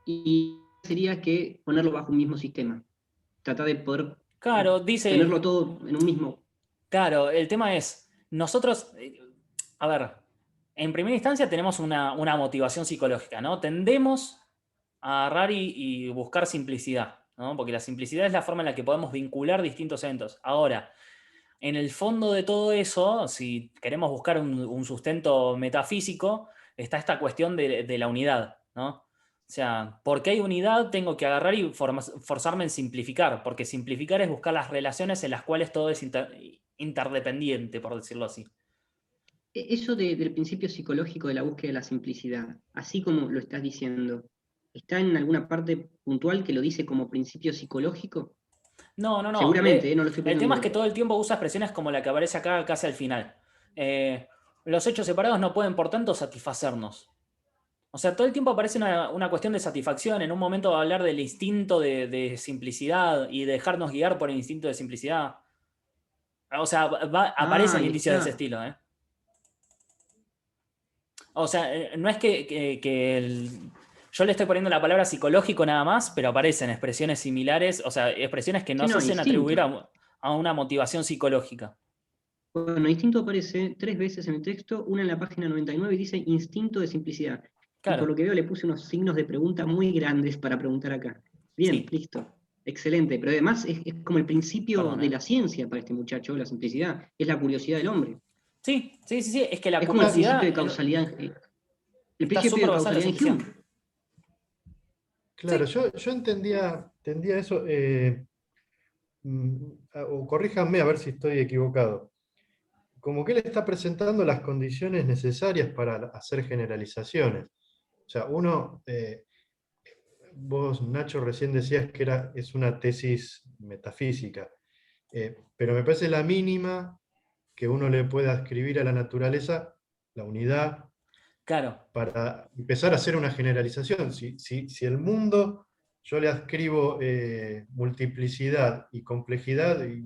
Y sería que ponerlo bajo un mismo sistema. Tratar de poder Claro, dice, tenerlo todo en un mismo. claro, el tema es, nosotros, a ver, en primera instancia tenemos una motivación psicológica, ¿no? Tendemos a agarrar y buscar simplicidad, ¿no? Porque la simplicidad es la forma en la que podemos vincular distintos eventos. Ahora, en el fondo de todo eso, si queremos buscar un sustento metafísico, está esta cuestión de la unidad, ¿no? O sea, porque hay unidad, tengo que agarrar y forzarme en simplificar, porque simplificar es buscar las relaciones en las cuales todo es interdependiente, por decirlo así. Eso del principio psicológico de la búsqueda de la simplicidad, así como lo estás diciendo, ¿está en alguna parte puntual que lo dice como principio psicológico? No. Seguramente, no lo estoy El poniendo en tema es que duda. todo el tiempo usa expresiones como la que aparece acá casi al final. Los hechos separados no pueden, por tanto, satisfacernos. O sea, todo el tiempo aparece una cuestión de satisfacción. En un momento va a hablar del instinto de simplicidad y dejarnos guiar por el instinto de simplicidad. O sea, aparecen Ahí indicios de ese está. estilo, ¿eh? O sea, no es yo le estoy poniendo la palabra psicológico nada más, pero aparecen expresiones similares, o sea, expresiones que Sí, no se no, hacen atribuir instinto. a una motivación psicológica. Bueno, instinto aparece 3 veces en el texto, una en la página 99 y dice instinto de simplicidad. Y por Claro, lo que veo le puse unos signos de pregunta muy grandes para preguntar acá. Bien, sí, listo. Excelente. Pero además es como el principio perdón, de ¿eh? la ciencia para este muchacho, la simplicidad. Es la curiosidad del hombre. Sí, es que la Es como el principio curiosidad, de causalidad. El Está principio súper de basado en la causalidad en simplicidad. Hume. Claro, Sí, yo entendía eso, o corríjanme a ver si estoy equivocado. Como que él está presentando las condiciones necesarias para hacer generalizaciones. O sea, vos, Nacho, recién decías que es una tesis metafísica, pero me parece la mínima que uno le pueda escribir a la naturaleza, la unidad, claro. para empezar a hacer una generalización. Si el mundo yo le adscribo multiplicidad y complejidad, y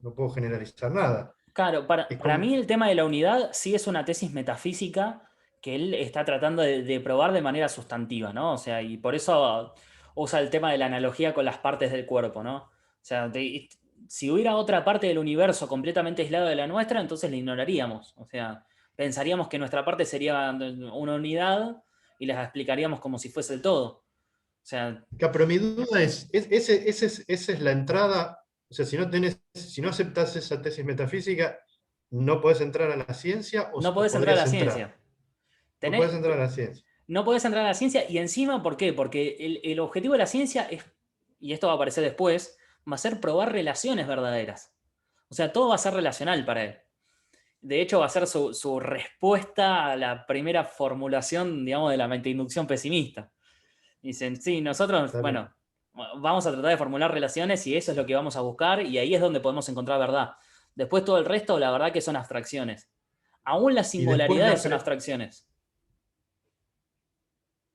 no puedo generalizar nada. Claro, Es para como, mí el tema de la unidad sí es una tesis metafísica que él está tratando de probar de manera sustantiva, ¿no? O sea, y por eso usa el tema de la analogía con las partes del cuerpo, ¿no? O sea, si hubiera otra parte del universo completamente aislada de la nuestra, entonces la ignoraríamos. O sea, pensaríamos que nuestra parte sería una unidad y las explicaríamos como si fuese el todo. O sea, pero mi duda esa es la entrada. O sea, si no aceptas esa tesis metafísica, ¿no podés entrar a la ciencia no o podés entrar a la podrías entrar? ciencia. No podés Tenés, entrar a la ciencia. no podés entrar a la ciencia y encima, ¿por qué? Porque el objetivo de la ciencia es, y esto va a aparecer después, va a ser probar relaciones verdaderas. O sea, todo va a ser relacional para él. De hecho, va a ser su respuesta a la primera formulación, digamos, de la mente-inducción pesimista. Dicen, sí, nosotros, Está bien. bueno, vamos a tratar de formular relaciones y eso es lo que vamos a buscar y ahí es donde podemos encontrar verdad. Después todo el resto, la verdad que son abstracciones. Aún las Y después singularidades son abstracciones.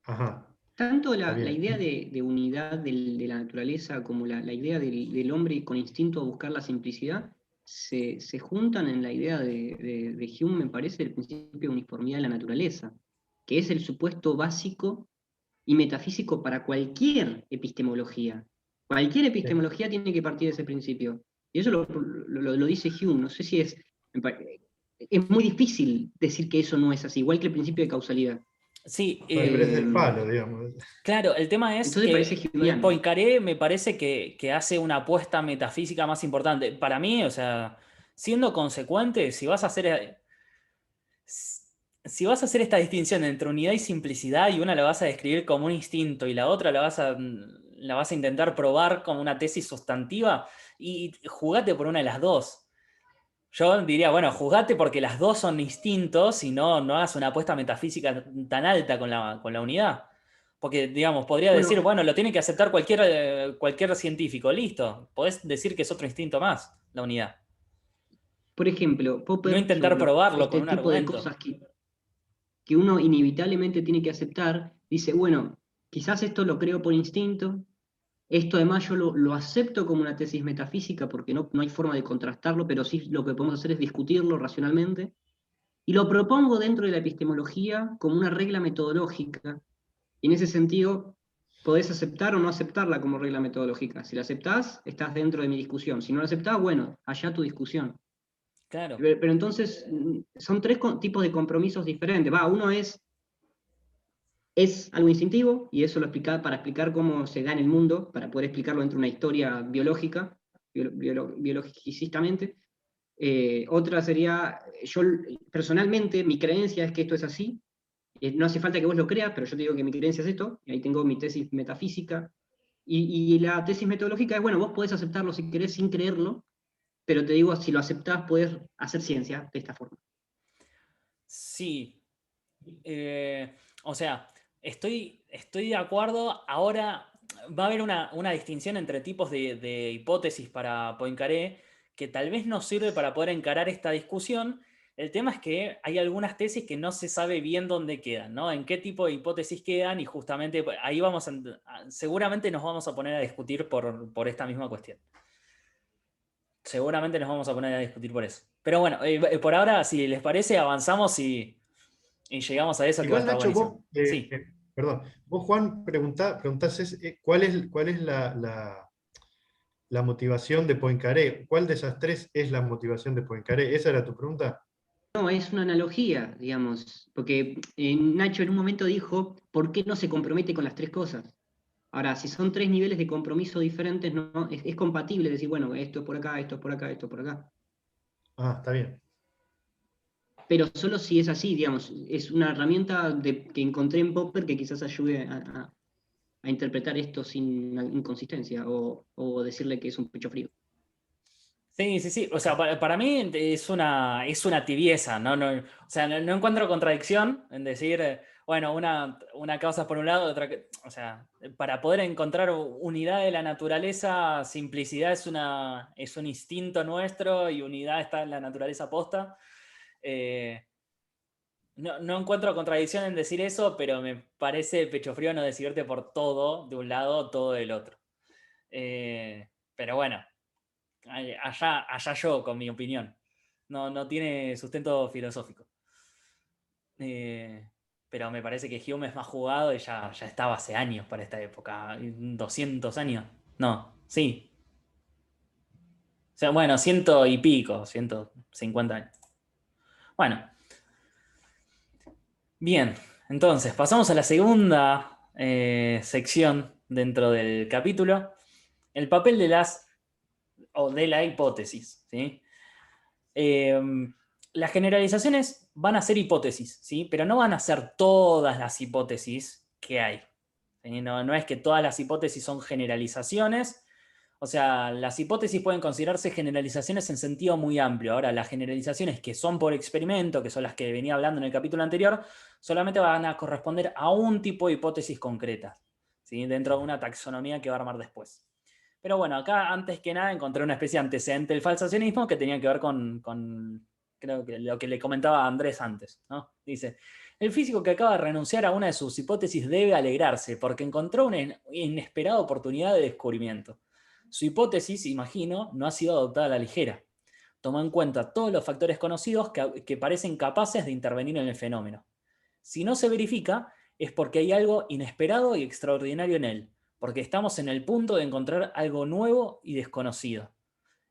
Ajá, Tanto está la bien. idea de unidad de la naturaleza como la idea del hombre con instinto a buscar la simplicidad se juntan en la idea de Hume, me parece, del principio de uniformidad de la naturaleza, que es el supuesto básico y metafísico para cualquier epistemología. Cualquier Sí. epistemología tiene que partir de ese principio. Y eso lo dice Hume. No sé si es muy difícil decir que eso no es así, igual que el principio de causalidad. Sí, Bueno, pero es del Eh, palo, digamos. claro, el tema es entonces parece que Humeano. Poincaré me parece que hace una apuesta metafísica más importante. Para mí, o sea, siendo consecuente, si vas a hacer esta distinción entre unidad y simplicidad y una la vas a describir como un instinto y la otra la vas a intentar probar como una tesis sustantiva, y jugate por una de las dos. Yo diría, bueno, jugate porque las dos son instintos y no hagas una apuesta metafísica tan alta con la unidad. Porque, digamos, podría decir, Bueno, bueno, lo tiene que aceptar cualquier científico, listo. Podés decir que es otro instinto más, la unidad. por ejemplo, No Popper, intentar sobre probarlo con este un tipo de argumento. cosas que uno inevitablemente tiene que aceptar, dice, bueno, quizás esto lo creo por instinto, esto además yo lo acepto como una tesis metafísica porque no hay forma de contrastarlo, pero sí lo que podemos hacer es discutirlo racionalmente, y lo propongo dentro de la epistemología como una regla metodológica, y en ese sentido podés aceptar o no aceptarla como regla metodológica. Si la aceptás, estás dentro de mi discusión. Si no la aceptás, bueno, allá tu discusión. Claro. Pero entonces son tres tipos de compromisos diferentes. Uno es algo instintivo, y eso lo explica para explicar cómo se da en el mundo, para poder explicarlo dentro de una historia biológica, biologicistamente. Otra sería, yo personalmente, mi creencia es que esto es así. No hace falta que vos lo creas, pero yo te digo que mi creencia es esto, y ahí tengo mi tesis metafísica. Y la tesis metodológica es, bueno, vos podés aceptarlo si querés sin creerlo, pero te digo, si lo aceptás, podés hacer ciencia de esta forma. Sí. O sea, estoy de acuerdo. Ahora va a haber una distinción entre tipos de hipótesis para Poincaré que tal vez nos sirve para poder encarar esta discusión. El tema es que hay algunas tesis que no se sabe bien dónde quedan, ¿no? En qué tipo de hipótesis quedan y justamente ahí seguramente nos vamos a poner a discutir por esta misma cuestión. Seguramente nos vamos a poner a discutir por eso. Pero bueno, por ahora, si les parece, avanzamos y llegamos a eso que va a Igual, estar Nacho, buenísimo. Sí. perdón, vos, Juan, preguntás cuál es la motivación de Poincaré. ¿Cuál de esas tres es la motivación de Poincaré? ¿Esa era tu pregunta? No, es una analogía, digamos, porque Nacho en un momento dijo, ¿por qué no se compromete con las tres cosas? Ahora, si son tres niveles de compromiso diferentes, no, es compatible decir, bueno, esto es por acá, esto es por acá, esto es por acá. Ah, está bien. pero solo si es así, digamos, es una herramienta que encontré en Popper que quizás ayude a interpretar esto sin inconsistencia o decirle que es un pecho frío. Sí, sí, sí. O sea, para mí es una tibieza, ¿no? O sea, no encuentro contradicción en decir, bueno, una causa es por un lado, otra o sea, para poder encontrar unidad de la naturaleza, simplicidad es un instinto nuestro y unidad está en la naturaleza posta. No encuentro contradicción en decir eso, pero me parece pecho frío no decidirte por todo de un lado, todo del otro. Pero bueno, allá yo con mi opinión. No tiene sustento filosófico. Pero me parece que Hume es más jugado y ya estaba hace años para esta época. 200 años. No, sí. O sea, bueno, ciento y pico, 150 años. Bueno, bien. Entonces, pasamos a la segunda sección dentro del capítulo. El papel de de la hipótesis, ¿sí? Las generalizaciones van a ser hipótesis, ¿sí? Pero no van a ser todas las hipótesis que hay. ¿Sí? No es que todas las hipótesis son generalizaciones. O sea, las hipótesis pueden considerarse generalizaciones en sentido muy amplio. Ahora, las generalizaciones que son por experimento, que son las que venía hablando en el capítulo anterior, solamente van a corresponder a un tipo de hipótesis concreta, ¿sí? Dentro de una taxonomía que va a armar después. Pero bueno, acá antes que nada encontré una especie de antecedente del falsacionismo que tenía que ver con creo que lo que le comentaba a Andrés antes, ¿no? Dice, el físico que acaba de renunciar a una de sus hipótesis debe alegrarse porque encontró una inesperada oportunidad de descubrimiento. Su hipótesis, imagino, no ha sido adoptada a la ligera. Tomó en cuenta todos los factores conocidos que parecen capaces de intervenir en el fenómeno. Si no se verifica, es porque hay algo inesperado y extraordinario en él, porque estamos en el punto de encontrar algo nuevo y desconocido.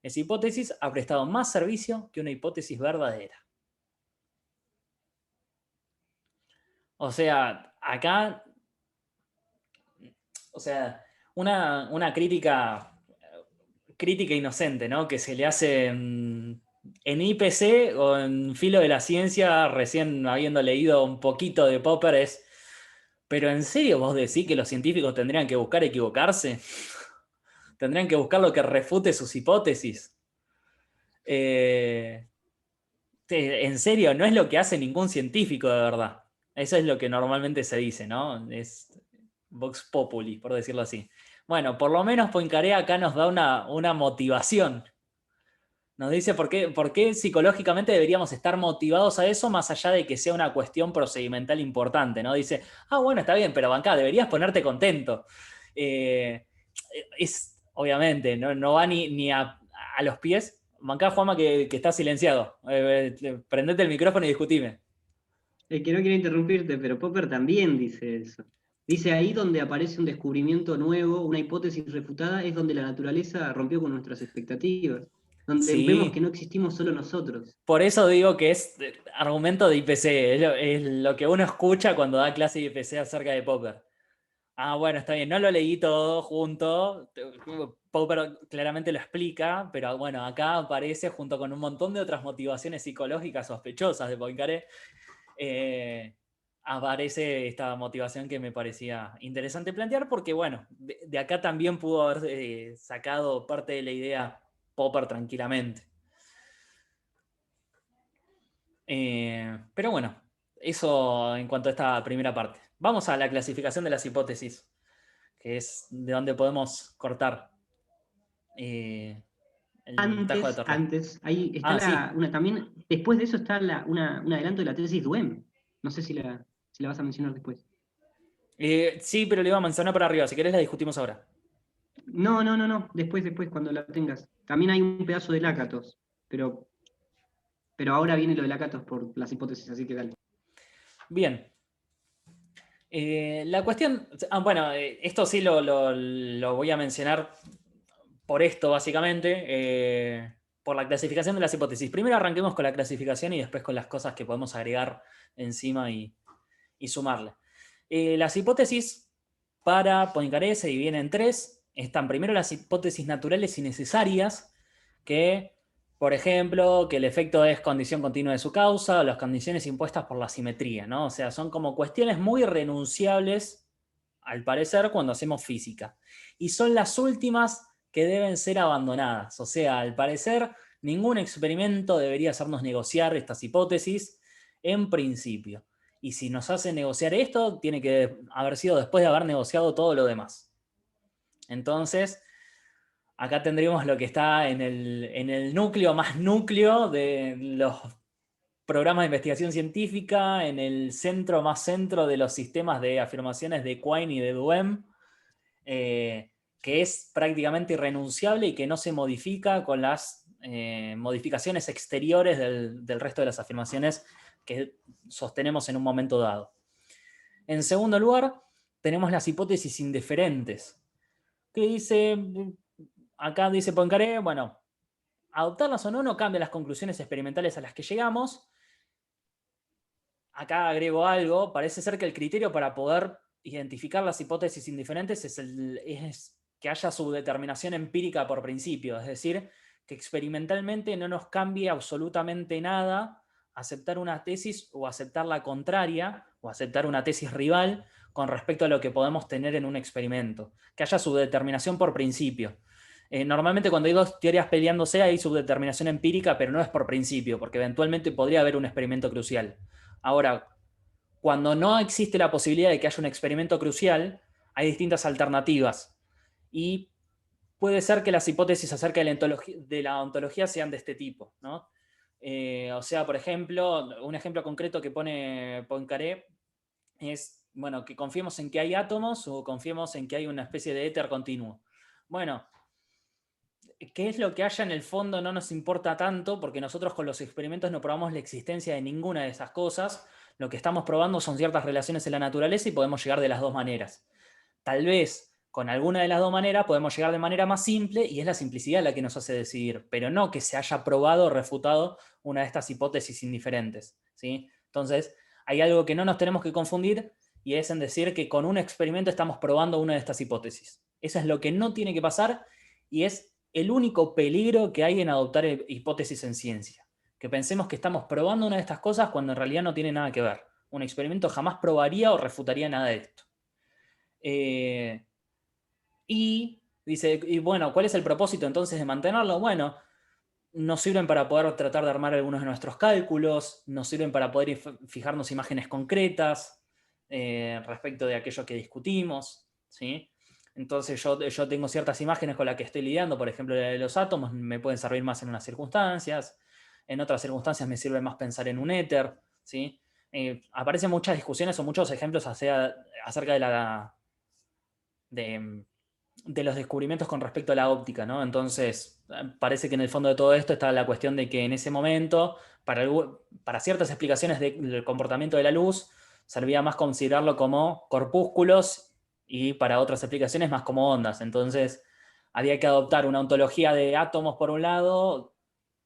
Esa hipótesis ha prestado más servicio que una hipótesis verdadera. O sea, acá, o sea, una crítica inocente, ¿no? Que se le hace en IPC o en Filo de la Ciencia, recién habiendo leído un poquito de Popper, es, ¿pero en serio vos decís que los científicos tendrían que buscar equivocarse? ¿Tendrían que buscar lo que refute sus hipótesis? Eh, en serio, no es lo que hace ningún científico de verdad. Eso es lo que normalmente se dice, ¿no? Es Vox Populi, por decirlo así. Bueno, por lo menos Poincaré acá nos da una motivación. Nos dice por qué psicológicamente deberíamos estar motivados a eso, más allá de que sea una cuestión procedimental importante, ¿no? Dice, bueno, está bien, pero bancá, deberías ponerte contento. Obviamente, no va ni a los pies. Bancá, Juanma, que está silenciado. Prendete el micrófono y discutime. El que no quiere interrumpirte, pero Popper también dice eso. Dice ahí donde aparece un descubrimiento nuevo, una hipótesis refutada, es donde la naturaleza rompió con nuestras expectativas, donde vemos que Sí, no existimos solo nosotros. por eso digo que es argumento de IPC, es lo que uno escucha cuando da clase de IPC acerca de Popper. Bueno, está bien, no lo leí todo junto. Popper claramente lo explica, pero bueno, acá aparece junto con un montón de otras motivaciones psicológicas sospechosas de Poincaré. Aparece esta motivación que me parecía interesante plantear, porque bueno, de acá también pudo haber sacado parte de la idea Popper tranquilamente. Pero bueno, eso en cuanto a esta primera parte. Vamos a la clasificación de las hipótesis, que es de donde podemos cortar el tajo de torta. Ahí está Sí. también, después de eso está un adelanto de la tesis Duhem. No sé si la vas a mencionar después. Sí, pero le iba a mencionar para arriba. Si querés la discutimos ahora. No, después, cuando la tengas. También hay un pedazo de Lácatos, pero ahora viene lo de Lácatos por las hipótesis, así que dale. Bien. La cuestión, bueno, esto sí lo voy a mencionar por esto, básicamente, por la clasificación de las hipótesis. Primero arranquemos con la clasificación y después con las cosas que podemos agregar encima y sumarle. Las hipótesis para Poincaré se dividen en tres. Están primero las hipótesis naturales y necesarias, que Por ejemplo, que el efecto es condición continua de su causa, o las condiciones impuestas por la simetría, ¿no? O sea, son como cuestiones muy renunciables, al parecer, cuando hacemos física. Y son las últimas que deben ser abandonadas. O sea, al parecer, ningún experimento debería hacernos negociar estas hipótesis en principio. Y si nos hace negociar esto, tiene que haber sido después de haber negociado todo lo demás. Entonces, acá tendríamos lo que está en el núcleo más núcleo de los programas de investigación científica, en el centro más centro de los sistemas de afirmaciones de Quine y de Duhem, que es prácticamente irrenunciable y que no se modifica con las modificaciones exteriores del resto de las afirmaciones que sostenemos en un momento dado. En segundo lugar, tenemos las hipótesis indiferentes, que dice, acá dice Poincaré, bueno, adoptarlas o no cambia las conclusiones experimentales a las que llegamos. Acá agrego algo, parece ser que el criterio para poder identificar las hipótesis indiferentes es que haya subdeterminación empírica por principio, es decir, que experimentalmente no nos cambie absolutamente nada aceptar una tesis o aceptar la contraria o aceptar una tesis rival con respecto a lo que podemos tener en un experimento, que haya subdeterminación por principio. Normalmente cuando hay dos teorías peleándose hay subdeterminación empírica, pero no es por principio, porque eventualmente podría haber un experimento crucial. Ahora, cuando no existe la posibilidad de que haya un experimento crucial, hay distintas alternativas. Y puede ser que las hipótesis acerca de la ontología sean de este tipo, ¿no? O sea, por ejemplo, un ejemplo concreto que pone Poincaré es, bueno, que confiemos en que hay átomos o confiemos en que hay una especie de éter continuo. Bueno, qué es lo que haya en el fondo no nos importa tanto, porque nosotros con los experimentos no probamos la existencia de ninguna de esas cosas. Lo que estamos probando son ciertas relaciones en la naturaleza y podemos llegar de las dos maneras. Tal vez con alguna de las dos maneras podemos llegar de manera más simple y es la simplicidad la que nos hace decidir, pero no que se haya probado o refutado una de estas hipótesis indiferentes, ¿sí? Entonces, hay algo que no nos tenemos que confundir y es en decir que con un experimento estamos probando una de estas hipótesis. Eso es lo que no tiene que pasar y es el único peligro que hay en adoptar hipótesis en ciencia. Que pensemos que estamos probando una de estas cosas cuando en realidad no tiene nada que ver. Un experimento jamás probaría o refutaría nada de esto. Y dice, y bueno, ¿cuál es el propósito entonces de mantenerlo? Bueno, nos sirven para poder tratar de armar algunos de nuestros cálculos, nos sirven para poder fijarnos imágenes concretas respecto de aquello que discutimos, ¿sí? Entonces yo tengo ciertas imágenes con las que estoy lidiando, por ejemplo, la de los átomos me pueden servir más en unas circunstancias, en otras circunstancias me sirve más pensar en un éter, ¿sí? Aparecen muchas discusiones o muchos ejemplos acerca de los descubrimientos con respecto a la óptica, ¿no? Entonces, parece que en el fondo de todo esto está la cuestión de que en ese momento, para ciertas explicaciones del comportamiento de la luz, servía más considerarlo como corpúsculos y para otras explicaciones más como ondas. Entonces, había que adoptar una ontología de átomos por un lado,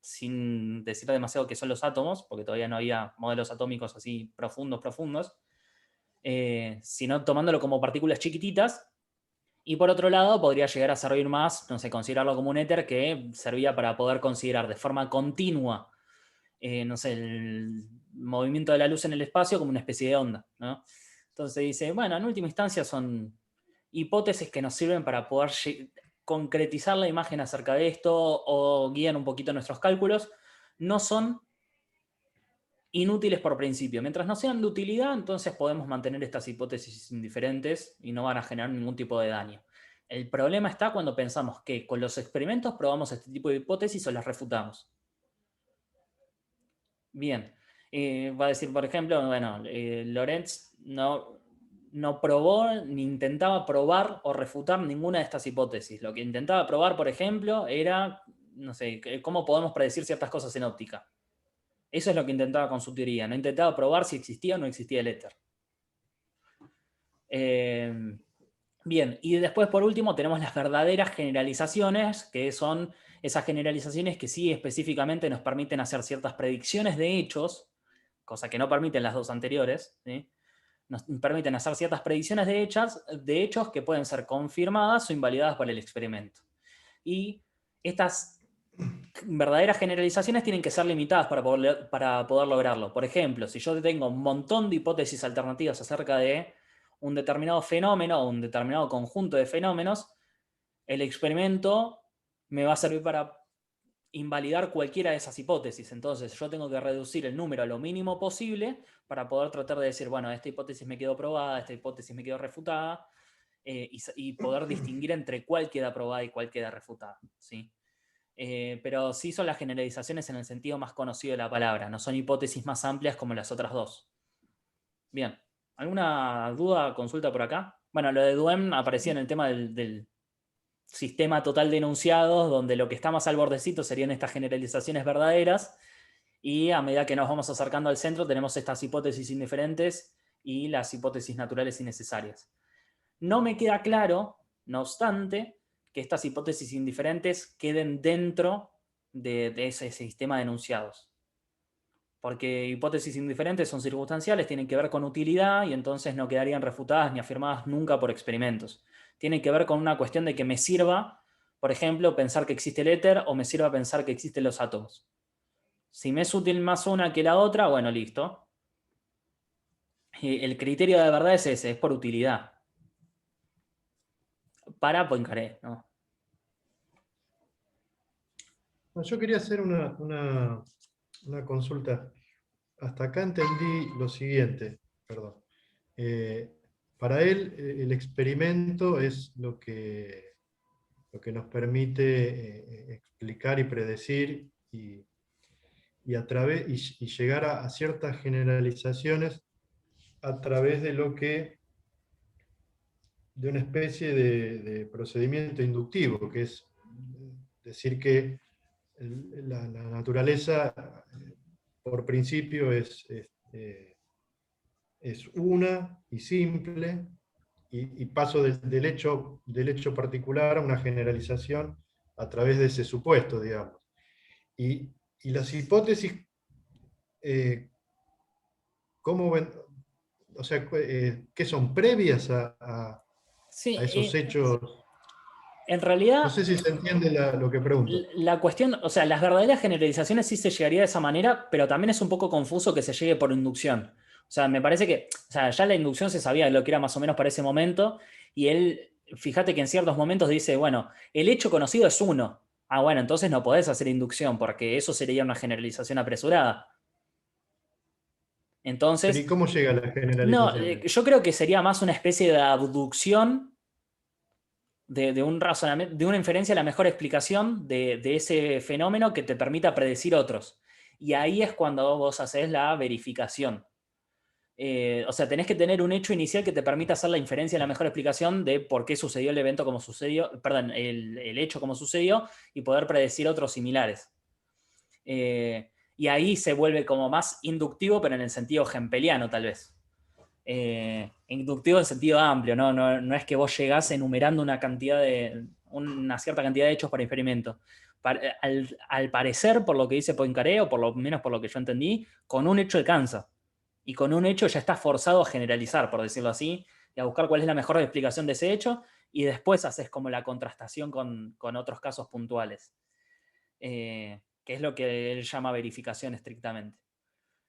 sin decir demasiado qué son los átomos, porque todavía no había modelos atómicos así profundos, sino tomándolo como partículas chiquititas. Y por otro lado, podría llegar a servir más, no sé, considerarlo como un éter que servía para poder considerar de forma continua, no sé, el movimiento de la luz en el espacio como una especie de onda, ¿no? Entonces dice, bueno, en última instancia son hipótesis que nos sirven para poder concretizar la imagen acerca de esto o guían un poquito nuestros cálculos. No son inútiles por principio. Mientras no sean de utilidad, entonces podemos mantener estas hipótesis indiferentes y no van a generar ningún tipo de daño. El problema está cuando pensamos que con los experimentos probamos este tipo de hipótesis o las refutamos. Bien, va a decir, por ejemplo, bueno, Lorentz no probó ni intentaba probar o refutar ninguna de estas hipótesis. Lo que intentaba probar, por ejemplo, era, no sé, cómo podemos predecir ciertas cosas en óptica. Eso es lo que intentaba con su teoría. No intentaba probar si existía o no existía el éter. Bien, y después por último tenemos las verdaderas generalizaciones, que son esas generalizaciones que sí específicamente nos permiten hacer ciertas predicciones de hechos, cosa que no permiten las dos anteriores, ¿sí? Nos permiten hacer ciertas predicciones de hechos que pueden ser confirmadas o invalidadas por el experimento. Y estas verdaderas generalizaciones tienen que ser limitadas para poder lograrlo. Por ejemplo, si yo tengo un montón de hipótesis alternativas acerca de un determinado fenómeno o un determinado conjunto de fenómenos, el experimento me va a servir para invalidar cualquiera de esas hipótesis. Entonces yo tengo que reducir el número a lo mínimo posible para poder tratar de decir, bueno, esta hipótesis me quedó probada, esta hipótesis me quedó refutada, y poder distinguir entre cuál queda probada y cuál queda refutada, ¿sí? Pero sí son las generalizaciones en el sentido más conocido de la palabra, no son hipótesis más amplias como las otras dos. Bien, ¿alguna duda, consulta por acá? Bueno, lo de Duhem aparecía en el tema del sistema total de enunciados, donde lo que está más al bordecito serían estas generalizaciones verdaderas, y a medida que nos vamos acercando al centro tenemos estas hipótesis indiferentes y las hipótesis naturales innecesarias. No me queda claro, no obstante, que estas hipótesis indiferentes queden dentro de ese sistema de enunciados. Porque hipótesis indiferentes son circunstanciales, tienen que ver con utilidad y entonces no quedarían refutadas ni afirmadas nunca por experimentos. Tienen que ver con una cuestión de que me sirva, por ejemplo, pensar que existe el éter o me sirva pensar que existen los átomos. Si me es útil más una que la otra, bueno, listo. El criterio de verdad es ese, es por utilidad. Para Poincaré, ¿no? No, yo quería hacer una consulta. Hasta acá entendí lo siguiente, perdón. Para él, el experimento es lo que nos permite explicar y predecir y llegar a ciertas generalizaciones a través de de una especie de procedimiento inductivo, que es decir que la naturaleza, por principio, es una y simple, y paso del hecho particular a una generalización a través de ese supuesto, digamos. Y las hipótesis, ¿cómo ven? O sea, ¿qué son previas Sí, a esos hechos? en No realidad sé si se entiende lo que pregunto. la cuestión, o sea, las verdaderas generalizaciones sí se llegaría de esa manera, pero también es un poco confuso que se llegue por inducción. O sea, me parece que, o sea, ya la inducción se sabía lo que era más o menos para ese momento, y él, fíjate que en ciertos momentos dice, bueno, el hecho conocido es uno. Ah, bueno, entonces no podés hacer inducción, porque eso sería una generalización apresurada. Pero Entonces, ¿y cómo llega a las no, generalizaciones? yo creo que sería más una especie de abducción de un razonamiento, de una inferencia a la mejor explicación de ese fenómeno que te permita predecir otros. Y ahí es cuando vos haces la verificación. O sea, tenés que tener un hecho inicial que te permita hacer la inferencia a la mejor explicación de por qué sucedió el evento como sucedió, perdón, el hecho como sucedió, y poder predecir otros similares. Y ahí se vuelve como más inductivo, pero en el sentido hempeliano, tal vez. Inductivo en sentido amplio, ¿no? No es que vos llegás enumerando una cierta cantidad de hechos para experimento. Al parecer, por lo que dice Poincaré, o por lo menos por lo que yo entendí, con un hecho alcanza. Y con un hecho ya está forzado a generalizar, por decirlo así, y a buscar cuál es la mejor explicación de ese hecho, y después haces como la contrastación con otros casos puntuales, que es lo que él llama verificación estrictamente.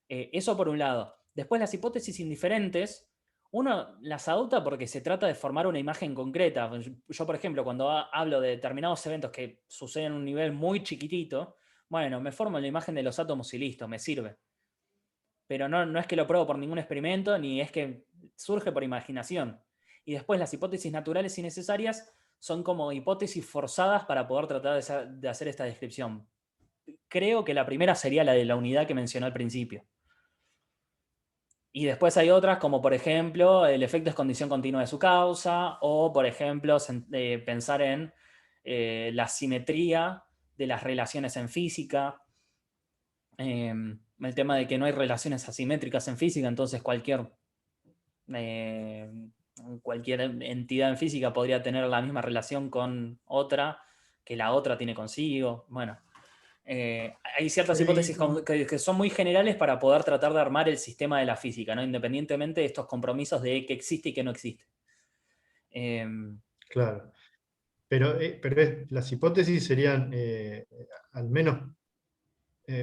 Eso por un lado. Después las hipótesis indiferentes, uno las adopta porque se trata de formar una imagen concreta. Yo, por ejemplo, cuando hablo de determinados eventos que suceden en un nivel muy chiquitito, bueno, me formo la imagen de los átomos y listo, me sirve. Pero no es que lo pruebo por ningún experimento, ni es que surge por imaginación. Y después las hipótesis naturales y necesarias son como hipótesis forzadas para poder tratar de hacer esta descripción. Creo que la primera sería la de la unidad que mencioné al principio. Y después hay otras como, por ejemplo, el efecto es condición continua de su causa, o, por ejemplo, pensar en la simetría de las relaciones en física, el tema de que no hay relaciones asimétricas en física, entonces eh, cualquier entidad en física podría tener la misma relación con otra que la otra tiene consigo. Bueno, hay ciertas Pero hipótesis que son muy generales para poder tratar de armar el sistema de la física, ¿no? Independientemente de estos compromisos de que existe y que no existe. claro. las hipótesis serían al menos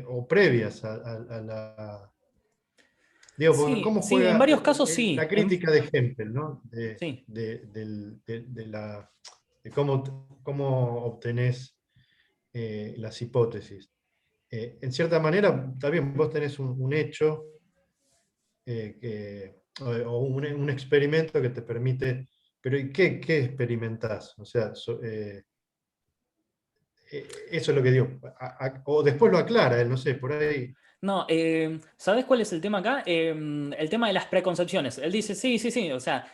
o previas a la... Digo, porque Sí, ¿cómo sí, en juega varios casos sí. la crítica de Hempel, ¿no? Sí. De cómo obtenés las hipótesis. En cierta manera, también vos tenés un hecho o un experimento que te permite, pero ¿y qué experimentás? O sea, eso es lo que digo. O después lo aclara él, no sé, por ahí. No, ¿sabes cuál es el tema acá? El tema de las preconcepciones. Él dice, sí, sí, sí, o sea,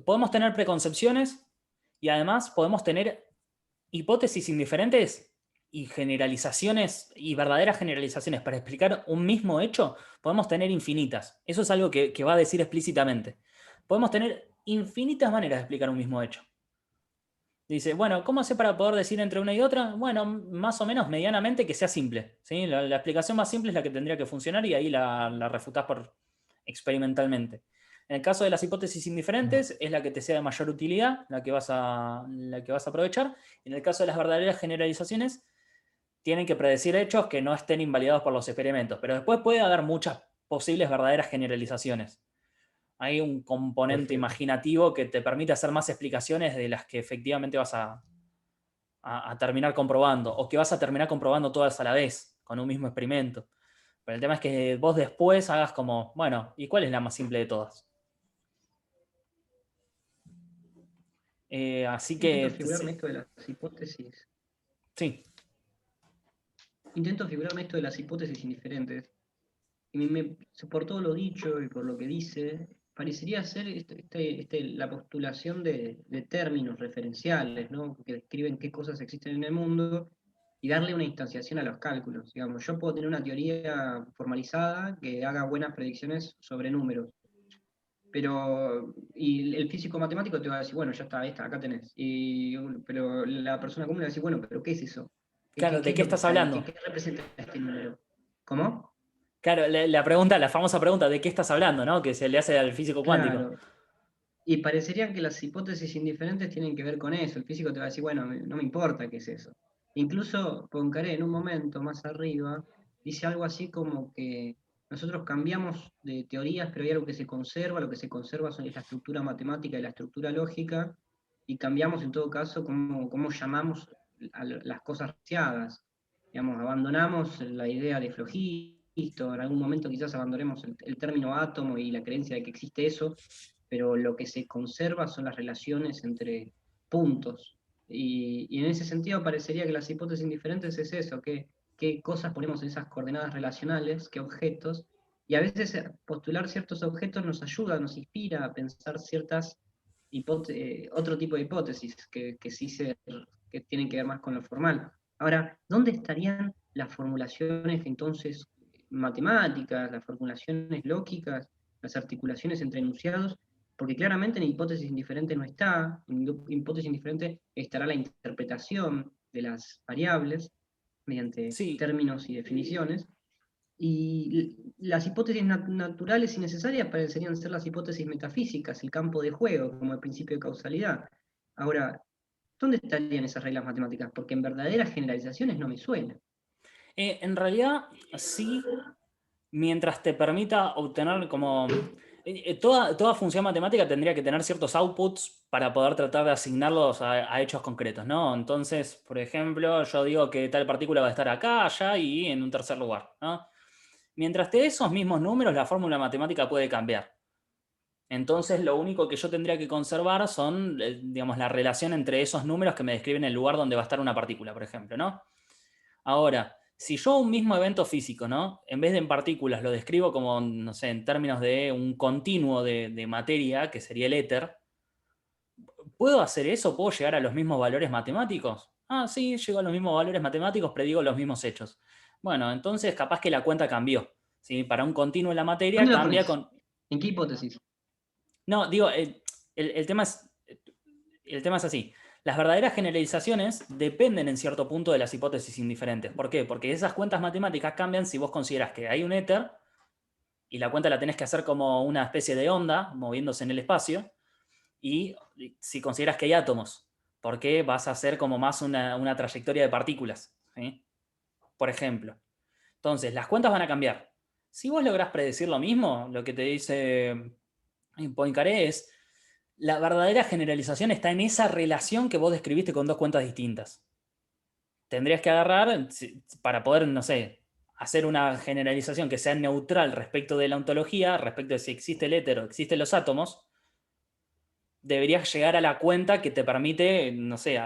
podemos tener preconcepciones y además podemos tener hipótesis indiferentes y generalizaciones y verdaderas generalizaciones para explicar un mismo hecho, podemos tener infinitas. Eso es algo que va a decir explícitamente. Podemos tener infinitas maneras de explicar un mismo hecho. Dice, bueno, ¿cómo sé para poder decir entre una y otra? Bueno, más o menos medianamente que sea simple. ¿Sí? La explicación más simple es la que tendría que funcionar y ahí la refutás experimentalmente. En el caso de las hipótesis indiferentes, es la que te sea de mayor utilidad, la que vas a aprovechar. En el caso de las verdaderas generalizaciones, tienen que predecir hechos que no estén invalidados por los experimentos. Pero después puede haber muchas posibles verdaderas generalizaciones. Hay un componente Perfecto. imaginativo que te permite hacer más explicaciones de las que efectivamente vas a terminar comprobando, o que vas a terminar comprobando todas a la vez, con un mismo experimento. Pero el tema es que vos después hagas como, bueno, ¿y cuál es la más simple de todas? Así Intento que, figurarme esto de las hipótesis. sí, Intento figurarme esto de las hipótesis indiferentes. Y por todo lo dicho y por lo que dice, parecería ser la postulación de términos referenciales, ¿no? Que describen qué cosas existen en el mundo y darle una instanciación a los cálculos. Digamos, yo puedo tener una teoría formalizada que haga buenas predicciones sobre números, y el físico matemático te va a decir, bueno, ya está, acá tenés. Pero la persona común le va a decir, bueno, pero ¿qué es eso? ¿Qué, claro, qué- qué ¿de es qué lo que estás está ahí? ¿Qué, hablando? qué representa este número? ¿Cómo? Claro, la pregunta, la famosa pregunta, ¿de qué estás hablando? ¿No? Que se le hace al físico cuántico. Claro. Y parecería que las hipótesis indiferentes tienen que ver con eso. El físico te va a decir, bueno, no me importa qué es eso. Incluso Poincaré en un momento más arriba dice algo así como que nosotros cambiamos de teorías, pero hay algo que se conserva, lo que se conserva es la estructura matemática y la estructura lógica, y cambiamos en todo caso cómo llamamos a las cosas reciadas. Digamos, abandonamos la idea de flojisto, en algún momento quizás abandonemos el término átomo y la creencia de que existe eso, pero lo que se conserva son las relaciones entre puntos. Y en ese sentido parecería que las hipótesis indiferentes es eso, qué cosas ponemos en esas coordenadas relacionales, qué objetos, y a veces postular ciertos objetos nos ayuda, nos inspira a pensar otro tipo de hipótesis que tienen que ver más con lo formal. Ahora, ¿dónde estarían las formulaciones entonces matemáticas, las formulaciones lógicas, las articulaciones entre enunciados? Porque claramente en hipótesis indiferente no está, en hipótesis indiferente estará la interpretación de las variables mediante Sí, términos y definiciones, y las hipótesis naturales y necesarias parecerían ser las hipótesis metafísicas, el campo de juego, como el principio de causalidad. Ahora, ¿dónde estarían esas reglas matemáticas? Porque en verdaderas generalizaciones no me suena. en realidad sí, mientras te permita obtener como... toda función matemática tendría que tener ciertos outputs para poder tratar de asignarlos a hechos concretos, ¿no? Entonces, por ejemplo, yo digo que tal partícula va a estar acá, allá y en un tercer lugar, ¿no? Mientras te dé esos mismos números, la fórmula matemática puede cambiar. Entonces, lo único que yo tendría que conservar son, digamos, la relación entre esos números que me describen el lugar donde va a estar una partícula, por ejemplo, ¿no? Ahora, si yo un mismo evento físico, ¿no? En vez de en partículas lo describo como, no sé, en términos de un continuo de materia, que sería el éter, ¿puedo hacer eso? ¿Puedo llegar a los mismos valores matemáticos? Ah, sí, llego a los mismos valores matemáticos, predigo los mismos hechos. Bueno, entonces capaz que la cuenta cambió. ¿Sí? Para un continuo en la materia ¿Dónde lo cambia pones? con... ¿En qué hipótesis? No, digo, el tema es así. Las verdaderas generalizaciones dependen en cierto punto de las hipótesis indiferentes. ¿Por qué? Porque esas cuentas matemáticas cambian si vos consideras que hay un éter y la cuenta la tenés que hacer como una especie de onda moviéndose en el espacio, y si consideras que hay átomos. porque vas a hacer como más una trayectoria de partículas, ¿sí? Por ejemplo. Entonces, las cuentas van a cambiar. Si vos lográs predecir lo mismo, lo que te dice Poincaré es, la verdadera generalización está en esa relación que vos describiste con dos cuentas distintas. Tendrías que agarrar, para poder, no sé, hacer una generalización que sea neutral respecto de la ontología, respecto de si existe el éter o existen los átomos, deberías llegar a la cuenta que te permite, no sé,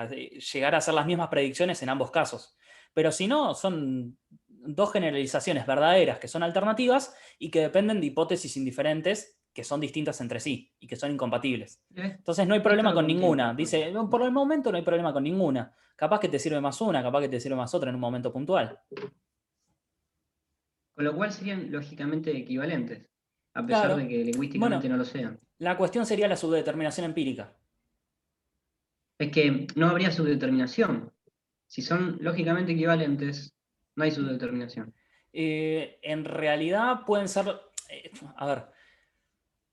llegar a hacer las mismas predicciones en ambos casos. Pero si no, son dos generalizaciones verdaderas que son alternativas y que dependen de hipótesis indiferentes que son distintas entre sí y que son incompatibles. Entonces no hay problema con ninguna. Dice, por el momento no hay problema con ninguna. Capaz que te sirve más una, capaz que te sirve más otra en un momento puntual. Con lo cual serían lógicamente equivalentes, a pesar Claro. de que lingüísticamente no lo sean. La cuestión sería la subdeterminación empírica. Es que no habría subdeterminación. Si son lógicamente equivalentes, no hay subdeterminación. En realidad pueden ser... a ver,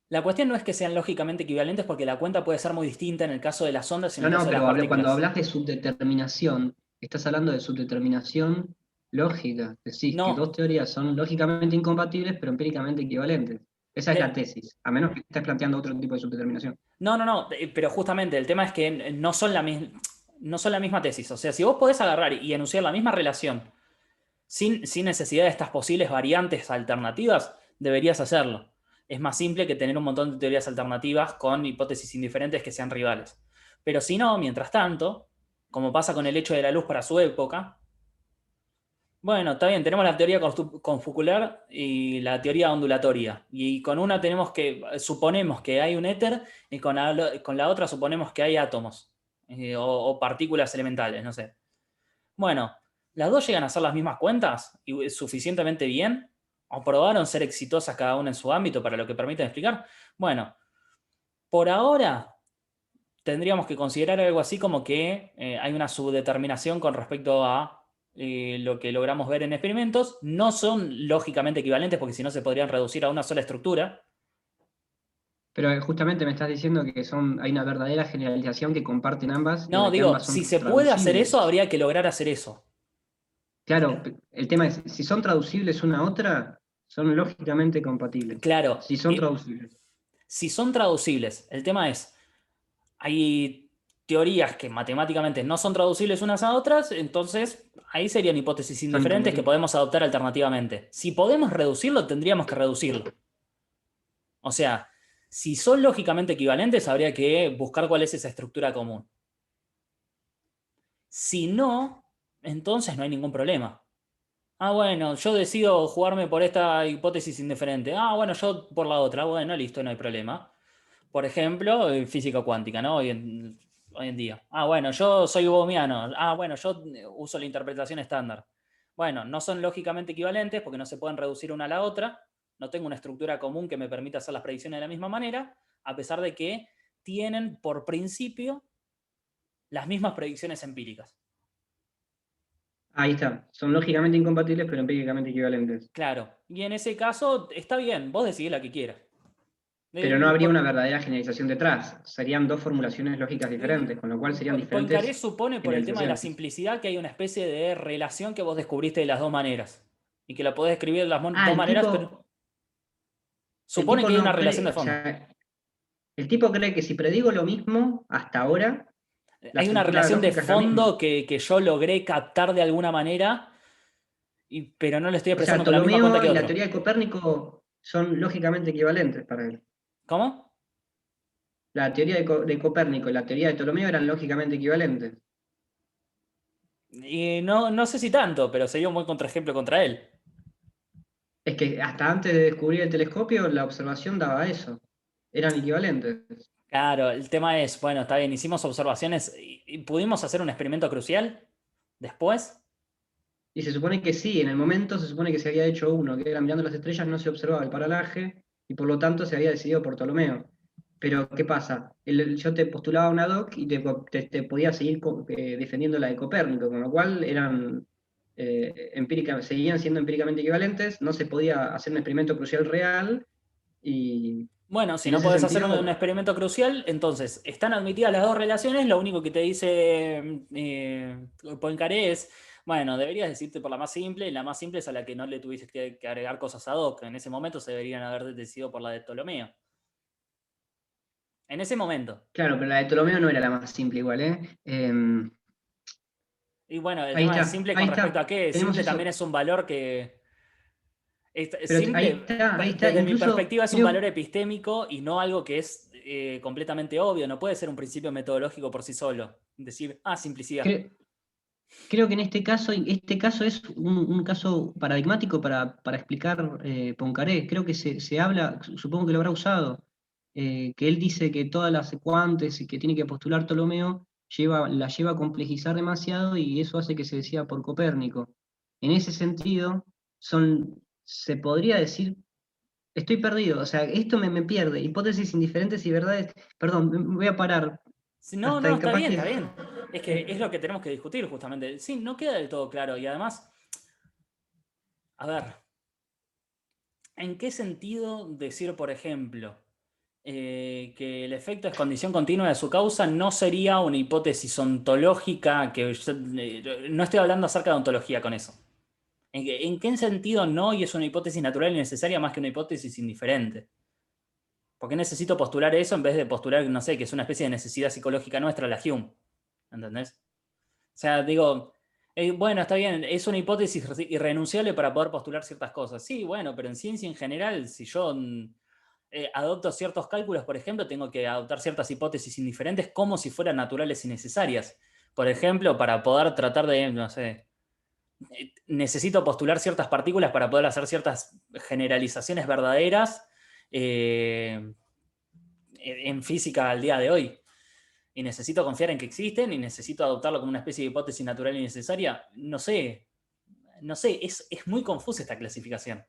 la cuestión no es que sean lógicamente equivalentes porque la cuenta puede ser muy distinta en el caso de las ondas y en el caso de las partículas. Cuando hablas de subdeterminación, estás hablando de subdeterminación lógica. Decís que dos teorías son lógicamente incompatibles, pero empíricamente equivalentes. Esa es la tesis, a menos que estés planteando otro tipo de subdeterminación. No, pero justamente el tema es que no son la misma tesis. O sea, si vos podés agarrar y enunciar la misma relación sin necesidad de estas posibles variantes alternativas, deberías hacerlo. Es más simple que tener un montón de teorías alternativas con hipótesis indiferentes que sean rivales. Pero si no, mientras tanto, como pasa con el hecho de la luz para su época, bueno, está bien, tenemos la teoría confocular y la teoría ondulatoria. Y con una suponemos que hay un éter y con la otra suponemos que hay átomos o partículas elementales, no sé. Bueno, las dos llegan a ser las mismas cuentas y suficientemente bien, o probaron ser exitosas cada una en su ámbito para lo que permiten explicar. Bueno, por ahora tendríamos que considerar algo así como que hay una subdeterminación con respecto a lo que logramos ver en experimentos. No son lógicamente equivalentes porque si no se podrían reducir a una sola estructura. Pero justamente me estás diciendo que hay una verdadera generalización que comparten ambas. No, Y que digo, ambas son si se puede hacer traducibles. eso, habría que lograr hacer eso. Claro, el tema es, si son traducibles una a otra, son lógicamente compatibles. Claro. Si son traducibles. Si son traducibles, el tema es, hay teorías que matemáticamente no son traducibles unas a otras, entonces ahí serían hipótesis indiferentes que podemos adoptar alternativamente. Si podemos reducirlo, tendríamos que reducirlo. O sea, si son lógicamente equivalentes, habría que buscar cuál es esa estructura común. Si no, entonces no hay ningún problema. Ah, bueno, yo decido jugarme por esta hipótesis indiferente. Ah, bueno, yo por la otra. Bueno, listo, no hay problema. Por ejemplo, física cuántica, ¿no? Hoy en día. Ah, bueno, yo soy bohmiano. Ah, bueno, yo uso la interpretación estándar. Bueno, no son lógicamente equivalentes porque no se pueden reducir una a la otra. No tengo una estructura común que me permita hacer las predicciones de la misma manera, a pesar de que tienen por principio las mismas predicciones empíricas. Ahí está, son lógicamente incompatibles pero empíricamente equivalentes. Claro, y en ese caso está bien, vos decidís la que quieras. Pero no habría una verdadera generalización detrás, serían dos formulaciones lógicas diferentes, con lo cual serían diferentes. Poincaré supone por el tema de la simplicidad que hay una especie de relación que vos descubriste de las dos maneras y que la podés escribir de las dos maneras, pero supone que hay una relación de fondo. El tipo cree que si predigo lo mismo hasta ahora, hay una relación de fondo que yo logré captar de alguna manera, pero no le estoy expresando con la misma cuenta que otro. La teoría de Copérnico son lógicamente equivalentes para él. ¿Cómo? La teoría de Copérnico y la teoría de Ptolomeo eran lógicamente equivalentes. Y no sé si tanto, pero sería un buen contraejemplo contra él. Es que hasta antes de descubrir el telescopio, la observación daba eso. Eran equivalentes. Claro, el tema es, bueno, está bien, hicimos observaciones y pudimos hacer un experimento crucial después. Y se supone que sí, en el momento se supone que se había hecho uno, que era mirando las estrellas, no se observaba el paralaje, y por lo tanto se había decidido por Ptolomeo. Pero, ¿qué pasa? Yo te postulaba una doc y te podía seguir defendiendo la de Copérnico, con lo cual eran seguían siendo empíricamente equivalentes, no se podía hacer un experimento crucial real, y Bueno, si En no ese podés hacer sentido, un experimento crucial, entonces están admitidas las dos relaciones, lo único que te dice Poincaré es, bueno, deberías decirte por la más simple, y la más simple es a la que no le tuviste que agregar cosas ad hoc. En ese momento se deberían haber decidido por la de Ptolomeo. En ese momento. claro, pero la de Ptolomeo no era la más simple igual, ¿eh? Y bueno, el tema es simple con ahí respecto está, a qué. tenemos Simple también eso. es un valor que... Pero Simple, ahí está, desde mi incluso perspectiva, es un valor creo, epistémico y no algo que es completamente obvio. No puede ser un principio metodológico por sí solo. Decir, simplicidad. cre- creo que en este caso es un caso paradigmático para explicar Poincaré. Creo que se habla, supongo que lo habrá usado, que él dice que todas las secuantes y que tiene que postular Ptolomeo la lleva a complejizar demasiado y eso hace que se decida por Copérnico. En ese sentido, se podría decir, estoy perdido, o sea, esto me pierde, hipótesis indiferentes y verdades, perdón, me voy a parar, No, no, hasta está capaz bien, que... está bien. Es que es lo que tenemos que discutir justamente. Sí, no queda del todo claro. Y además, a ver, ¿en qué sentido decir, por ejemplo, que el efecto es condición continua de su causa no sería una hipótesis ontológica? No estoy hablando acerca de ontología con eso. ¿En qué sentido no y es una hipótesis natural y necesaria más que una hipótesis indiferente? ¿Por qué necesito postular eso en vez de postular, no sé, que es una especie de necesidad psicológica nuestra, la Hume? ¿Entendés? O sea, digo, bueno, está bien, es una hipótesis irrenunciable para poder postular ciertas cosas. Sí, bueno, pero en ciencia en general, si yo adopto ciertos cálculos, por ejemplo, tengo que adoptar ciertas hipótesis indiferentes como si fueran naturales y necesarias. Por ejemplo, para poder tratar de, no sé, necesito postular ciertas partículas para poder hacer ciertas generalizaciones verdaderas en física al día de hoy. Y necesito confiar en que existen y necesito adoptarlo como una especie de hipótesis natural y necesaria. No sé, es muy confusa esta clasificación. Habla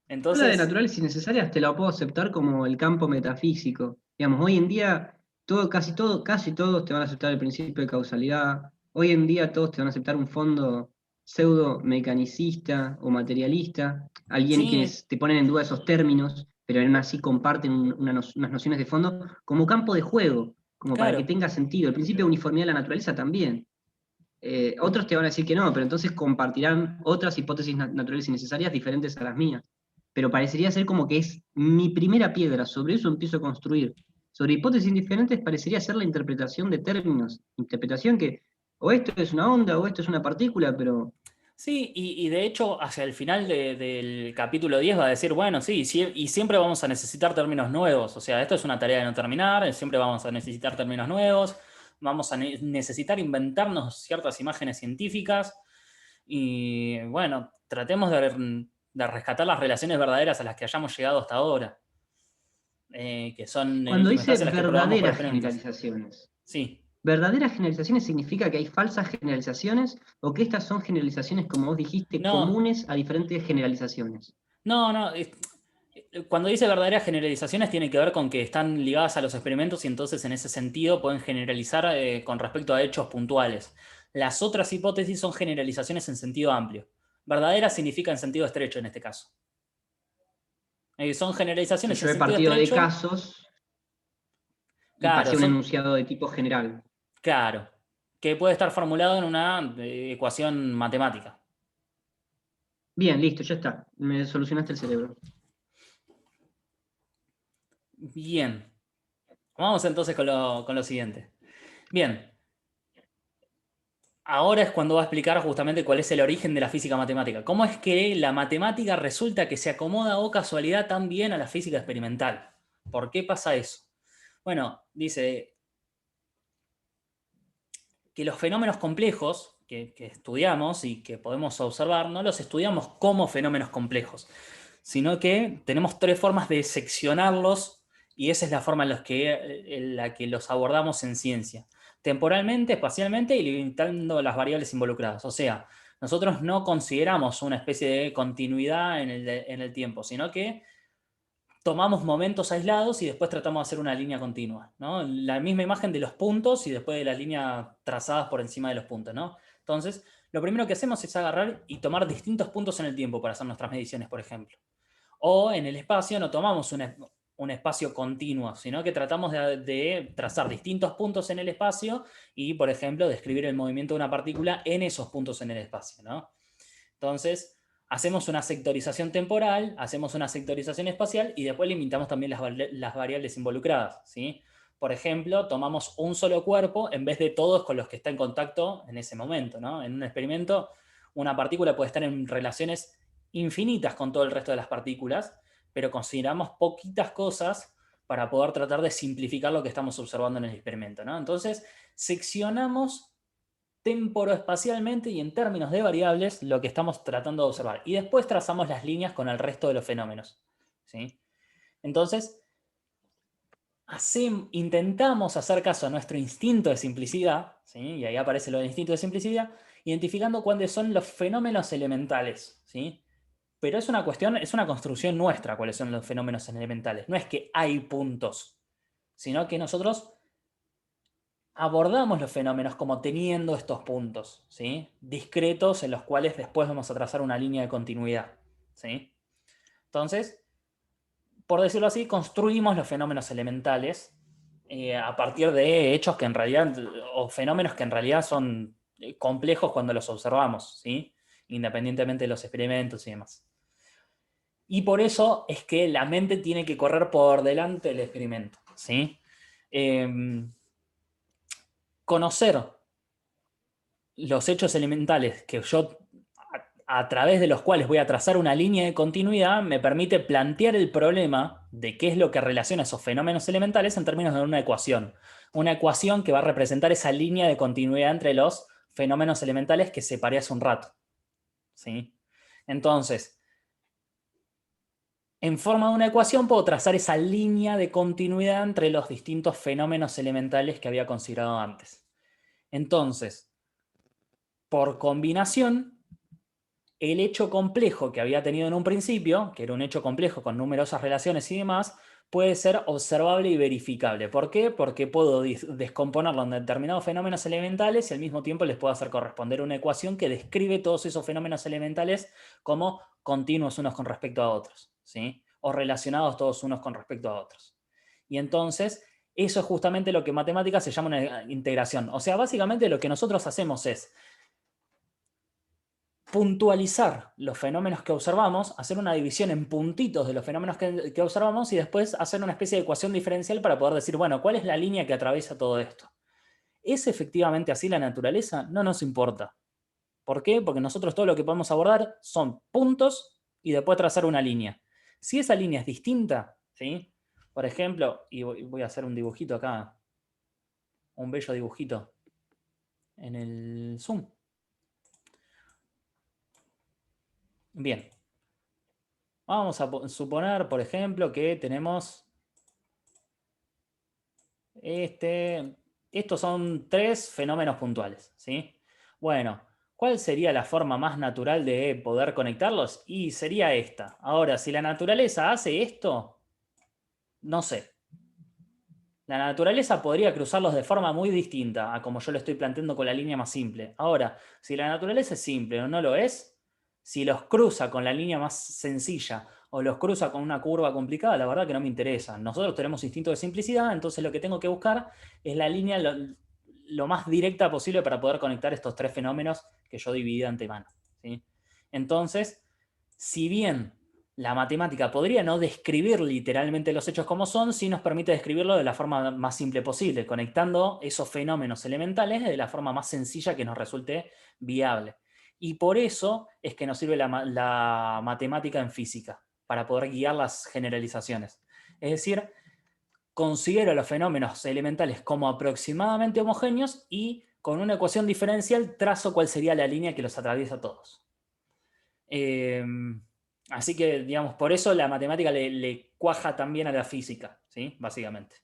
de Entonces, naturales y necesarias, te la puedo aceptar como el campo metafísico. Digamos, hoy en día, casi todos te van a aceptar el principio de causalidad. Hoy en día todos te van a aceptar un fondo pseudo mecanicista o materialista. Alguien sí, quienes te ponen en duda esos términos, pero aún así comparten unas nociones de fondo como campo de juego, como para que claro. tenga sentido. El principio de uniformidad de la naturaleza también. Otros te van a decir que no, pero entonces compartirán otras hipótesis naturales y necesarias diferentes a las mías. Pero parecería ser como que es mi primera piedra, sobre eso empiezo a construir. Sobre hipótesis diferentes parecería ser la interpretación de términos, interpretación que o esto es una onda o esto es una partícula, pero Sí, y de hecho, hacia el final del capítulo 10 va a decir, bueno, sí, y siempre vamos a necesitar términos nuevos. O sea, esto es una tarea de no terminar, siempre vamos a necesitar términos nuevos, vamos a necesitar inventarnos ciertas imágenes científicas. Y bueno, tratemos de rescatar las relaciones verdaderas a las que hayamos llegado hasta ahora, que son en cuando última dice instancia las que probamos por verdaderas experimentos. generalizaciones, Sí. ¿verdaderas generalizaciones significa que hay falsas generalizaciones o que estas son generalizaciones, como vos dijiste, No, comunes a diferentes generalizaciones? no, no. Cuando dice verdaderas generalizaciones tiene que ver con que están ligadas a los experimentos y entonces en ese sentido pueden generalizar con respecto a hechos puntuales. Las otras hipótesis son generalizaciones en sentido amplio. Verdadera significa en sentido estrecho en este caso. Son Si generalizaciones en yo he sentido partido de estrecho. casos y Claro, pasé un son, enunciado de tipo general. claro, que puede estar formulado en una ecuación matemática. Bien, listo, ya está. Me solucionaste el cerebro. Bien, vamos entonces con lo siguiente. Bien, ahora es cuando va a explicar justamente cuál es el origen de la física matemática. ¿Cómo es que la matemática resulta que se acomoda o casualidad tan bien a la física experimental? ¿Por qué pasa eso? Bueno, dice que los fenómenos complejos que estudiamos y que podemos observar, no los estudiamos como fenómenos complejos, sino que tenemos tres formas de seccionarlos y esa es la forma en la que los abordamos en ciencia. Temporalmente, espacialmente y limitando las variables involucradas. O sea, nosotros no consideramos una especie de continuidad en el tiempo, sino que tomamos momentos aislados y después tratamos de hacer una línea continua, ¿no? La misma imagen de los puntos y después de las líneas trazadas por encima de los puntos, ¿no? Entonces, lo primero que hacemos es agarrar y tomar distintos puntos en el tiempo para hacer nuestras mediciones, por ejemplo. O en el espacio no tomamos un espacio continuo, sino que tratamos de trazar distintos puntos en el espacio y, por ejemplo, describir el movimiento de una partícula en esos puntos en el espacio, ¿no? Entonces, hacemos una sectorización temporal, hacemos una sectorización espacial y después limitamos también las variables involucradas, ¿sí? Por ejemplo, tomamos un solo cuerpo en vez de todos con los que está en contacto en ese momento, ¿no? En un experimento, una partícula puede estar en relaciones infinitas con todo el resto de las partículas, pero consideramos poquitas cosas para poder tratar de simplificar lo que estamos observando en el experimento, ¿no? Entonces, seccionamos temporoespacialmente y en términos de variables lo que estamos tratando de observar. Y después trazamos las líneas con el resto de los fenómenos, ¿sí? Entonces, intentamos hacer caso a nuestro instinto de simplicidad, ¿sí? Y ahí aparece lo del instinto de simplicidad, identificando cuáles son los fenómenos elementales, ¿sí? Pero es una cuestión, es una construcción nuestra cuáles son los fenómenos elementales. No es que hay puntos, sino que nosotros abordamos los fenómenos como teniendo estos puntos, ¿sí? Discretos en los cuales después vamos a trazar una línea de continuidad, ¿sí? Entonces, por decirlo así, construimos los fenómenos elementales a partir de hechos que en realidad, o fenómenos que en realidad son complejos cuando los observamos, ¿sí? Independientemente de los experimentos y demás. Y por eso es que la mente tiene que correr por delante del experimento, ¿sí? Conocer los hechos elementales que yo a través de los cuales voy a trazar una línea de continuidad me permite plantear el problema de qué es lo que relaciona esos fenómenos elementales en términos de una ecuación. Una ecuación que va a representar esa línea de continuidad entre los fenómenos elementales que separé hace un rato, ¿sí? Entonces, en forma de una ecuación puedo trazar esa línea de continuidad entre los distintos fenómenos elementales que había considerado antes. Entonces, por combinación, el hecho complejo que había tenido en un principio, que era un hecho complejo con numerosas relaciones y demás, puede ser observable y verificable. ¿Por qué? Porque puedo descomponerlo en determinados fenómenos elementales y al mismo tiempo les puedo hacer corresponder una ecuación que describe todos esos fenómenos elementales como continuos unos con respecto a otros, ¿sí? O relacionados todos unos con respecto a otros. Y entonces, eso es justamente lo que en matemáticas se llama una integración. O sea, básicamente lo que nosotros hacemos es puntualizar los fenómenos que observamos, hacer una división en puntitos de los fenómenos que observamos y después hacer una especie de ecuación diferencial para poder decir, bueno, ¿cuál es la línea que atraviesa todo esto? ¿Es efectivamente así la naturaleza? No nos importa. ¿Por qué? Porque nosotros todo lo que podemos abordar son puntos y después trazar una línea. Si esa línea es distinta, ¿sí? Por ejemplo, y voy a hacer un dibujito acá, un bello dibujito en el Zoom. Bien. Vamos a suponer, por ejemplo, que tenemos estos son 3 fenómenos puntuales, ¿sí? Bueno, ¿cuál sería la forma más natural de poder conectarlos? Y sería esta. Ahora, si la naturaleza hace esto, no sé. La naturaleza podría cruzarlos de forma muy distinta a como yo lo estoy planteando con la línea más simple. Ahora, si la naturaleza es simple o no lo es, si los cruza con la línea más sencilla o los cruza con una curva complicada, la verdad que no me interesa. Nosotros tenemos instinto de simplicidad, entonces lo que tengo que buscar es la línea lo más directa posible para poder conectar estos 3 fenómenos que yo dividí de antemano, ¿sí? Entonces, si bien la matemática podría no describir literalmente los hechos como son, sí nos permite describirlo de la forma más simple posible, conectando esos fenómenos elementales de la forma más sencilla que nos resulte viable. Y por eso es que nos sirve la matemática en física, para poder guiar las generalizaciones. Es decir, considero los fenómenos elementales como aproximadamente homogéneos y con una ecuación diferencial trazo cuál sería la línea que los atraviesa a todos. Así que, digamos, por eso la matemática le cuaja también a la física, ¿sí? Básicamente.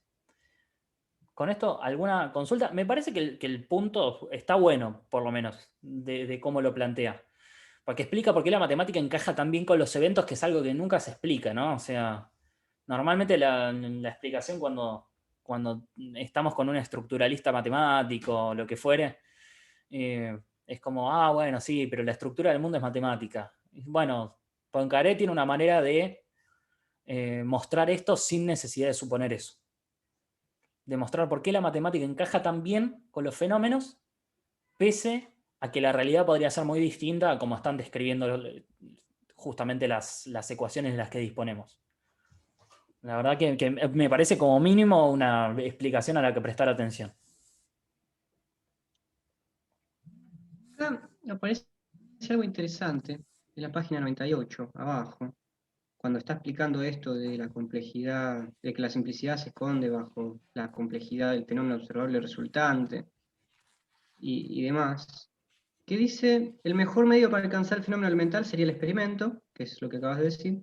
Con esto, ¿alguna consulta? Me parece que el punto está bueno, por lo menos, de cómo lo plantea. Porque explica por qué la matemática encaja tan bien con los eventos, que es algo que nunca se explica, ¿no? O sea, normalmente la explicación cuando estamos con un estructuralista matemático o lo que fuere, es como, bueno, sí, pero la estructura del mundo es matemática. Bueno, Poincaré tiene una manera de mostrar esto sin necesidad de suponer eso. Demostrar por qué la matemática encaja tan bien con los fenómenos, pese a que la realidad podría ser muy distinta a como están describiendo justamente las ecuaciones de las que disponemos. La verdad que me parece como mínimo una explicación a la que prestar atención. Acá aparece algo interesante en la página 98, abajo, cuando está explicando esto de la complejidad, de que la simplicidad se esconde bajo la complejidad del fenómeno observable resultante y demás, que dice, el mejor medio para alcanzar el fenómeno elemental sería el experimento, que es lo que acabas de decir,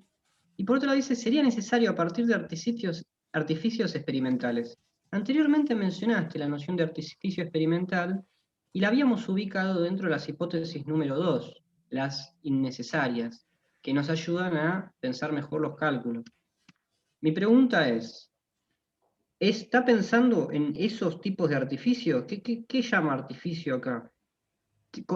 y por otro lado dice, sería necesario a partir de artificios experimentales. Anteriormente mencionaste la noción de artificio experimental y la habíamos ubicado dentro de las hipótesis número 2, las innecesarias, que nos ayudan a pensar mejor los cálculos. Mi pregunta es, ¿está pensando en esos tipos de artificio? ¿Qué llama artificio acá?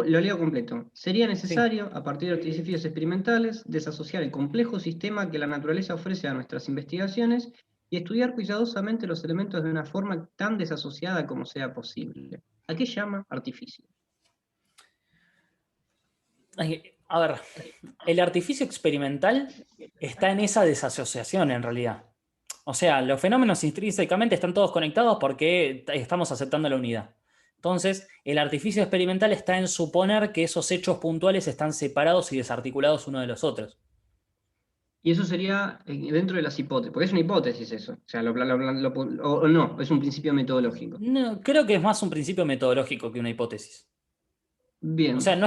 Lo leo completo. Sería Sí. necesario, a partir de artificios experimentales, desasociar el complejo sistema que la naturaleza ofrece a nuestras investigaciones y estudiar cuidadosamente los elementos de una forma tan desasociada como sea posible. ¿A qué llama artificio? A ver, el artificio experimental está en esa desasociación en realidad. O sea, los fenómenos intrínsecamente están todos conectados porque estamos aceptando la unidad. Entonces, el artificio experimental está en suponer que esos hechos puntuales están separados y desarticulados uno de los otros. Y eso sería dentro de las hipótesis, porque es una hipótesis eso, o sea, o no, es un principio metodológico. No, creo que es más un principio metodológico que una hipótesis. O sea, Bien,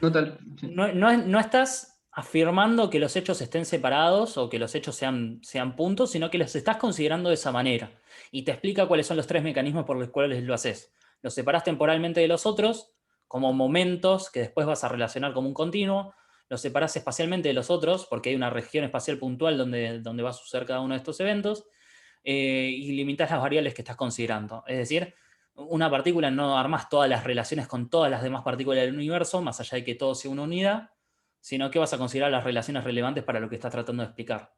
no tal, sí. no estás afirmando que los hechos estén separados o que los hechos sean puntos, sino que los estás considerando de esa manera. Y te explica cuáles son los tres mecanismos por los cuales lo haces. Los separás temporalmente de los otros, como momentos que después vas a relacionar como un continuo. Los separás espacialmente de los otros, porque hay una región espacial puntual donde va a suceder cada uno de estos eventos. Y limitas las variables que estás considerando. Es decir, una partícula no armas todas las relaciones con todas las demás partículas del universo, más allá de que todo sea una unidad, sino que vas a considerar las relaciones relevantes para lo que estás tratando de explicar.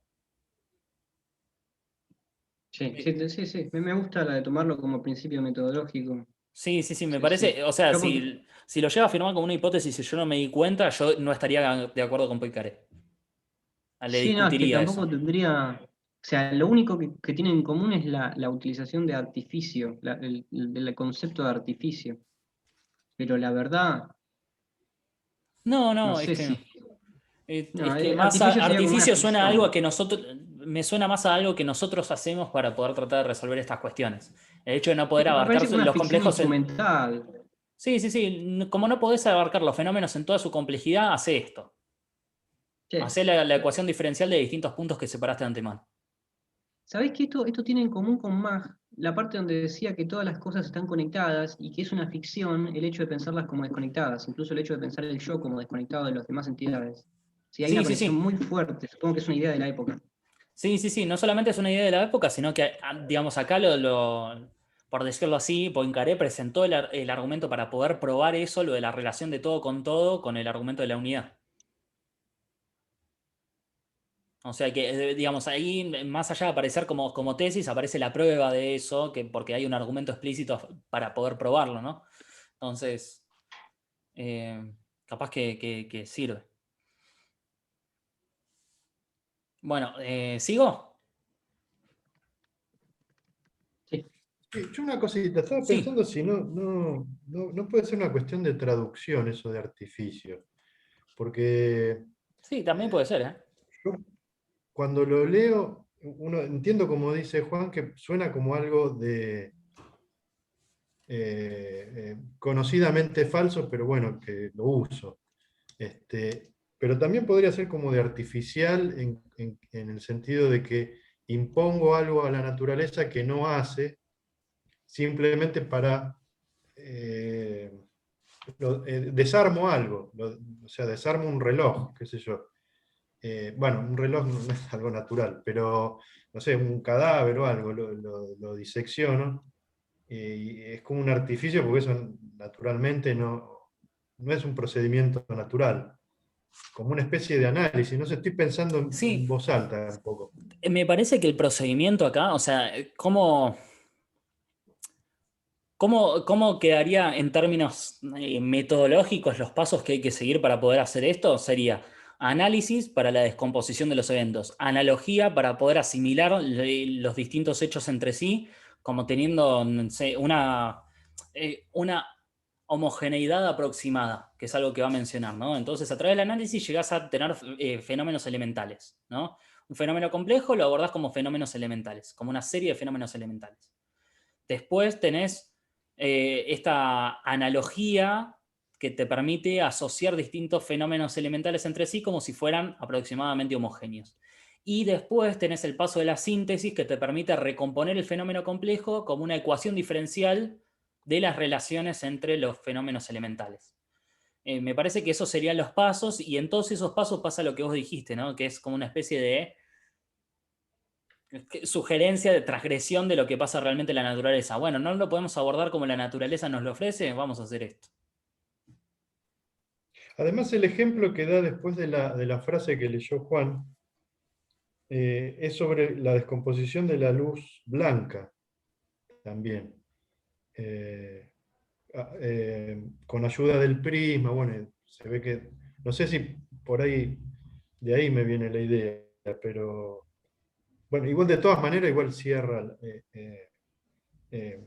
Sí, sí, sí, sí. Me gusta la de tomarlo como principio metodológico. Sí, sí, sí, me Sí, sí. parece, o sea, Yo porque, si lo lleva a afirmar como una hipótesis y yo no me di cuenta, yo no estaría de acuerdo con Poincaré. Le sí, no, es que discutiría tampoco eso. tendría, o sea, lo único que tienen en común es la utilización de artificio, el concepto de artificio. Pero la verdad, No, no no, sé si, es no, que más artificio sería como una artificio suena a algo ficción. que nosotros, me suena más a algo que nosotros hacemos para poder tratar de resolver estas cuestiones. El hecho de no Sí, poder me abarcar parece como una los ficción complejos en... instrumental. Sí, sí, sí, como no podés abarcar los fenómenos en toda su complejidad, hace esto. Che, Hace la ecuación diferencial de distintos puntos que separaste de antemano. ¿sabés que esto tiene en común con Mach? La parte donde decía que todas las cosas están conectadas y que es una ficción el hecho de pensarlas como desconectadas, incluso el hecho de pensar el yo como desconectado de las demás entidades. Sí, hay una Sí, sí, conexión sí. muy fuerte, supongo que es una idea de la época. Sí, sí, sí. No solamente es una idea de la época, sino que, digamos, acá por decirlo así, Poincaré presentó el argumento para poder probar eso, lo de la relación de todo, con el argumento de la unidad. O sea que, digamos, ahí, más allá de aparecer como tesis, aparece la prueba de eso, porque hay un argumento explícito para poder probarlo, ¿no? Entonces, capaz que sirve. Bueno, ¿sigo? Sí. Sí, yo una cosita, estaba Sí, pensando si no puede ser una cuestión de traducción eso de artificio, porque sí, también puede ser, ¿eh? yo cuando lo leo, uno entiendo como dice Juan, que suena como algo de conocidamente falso, pero bueno, que lo uso. Pero también podría ser como de artificial en el sentido de que impongo algo a la naturaleza que no hace, simplemente para desarmo algo, o sea, desarmo un reloj, qué sé yo. Bueno, un reloj no es algo natural, pero no sé, un cadáver o algo, lo disecciono y es como un artificio porque eso naturalmente no es un procedimiento natural. como una especie de análisis. No sé, estoy pensando en Sí, voz alta un poco. me parece que el procedimiento acá, o sea, ¿cómo quedaría en términos metodológicos los pasos que hay que seguir para poder hacer esto? Sería análisis para la descomposición de los eventos, analogía para poder asimilar los distintos hechos entre sí, como teniendo no sé, una homogeneidad aproximada, que es algo que va a mencionar, ¿no? Entonces, a través del análisis llegás a tener fenómenos elementales, ¿no? Un fenómeno complejo lo abordás como fenómenos elementales, como una serie de fenómenos elementales. Después tenés esta analogía que te permite asociar distintos fenómenos elementales entre sí como si fueran aproximadamente homogéneos. Y después tenés el paso de la síntesis que te permite recomponer el fenómeno complejo como una ecuación diferencial de las relaciones entre los fenómenos elementales. Me parece que esos serían los pasos, y en todos esos pasos pasa lo que vos dijiste, ¿no? Que es como una especie de sugerencia de transgresión de lo que pasa realmente en la naturaleza. Bueno, no lo podemos abordar como la naturaleza nos lo ofrece, vamos a hacer esto. Además, el ejemplo que da después de la frase que leyó Juan es sobre la descomposición de la luz blanca también. Con ayuda del prisma, bueno, se ve que, no sé si por ahí, de ahí me viene la idea, pero bueno, igual de todas maneras, igual eh,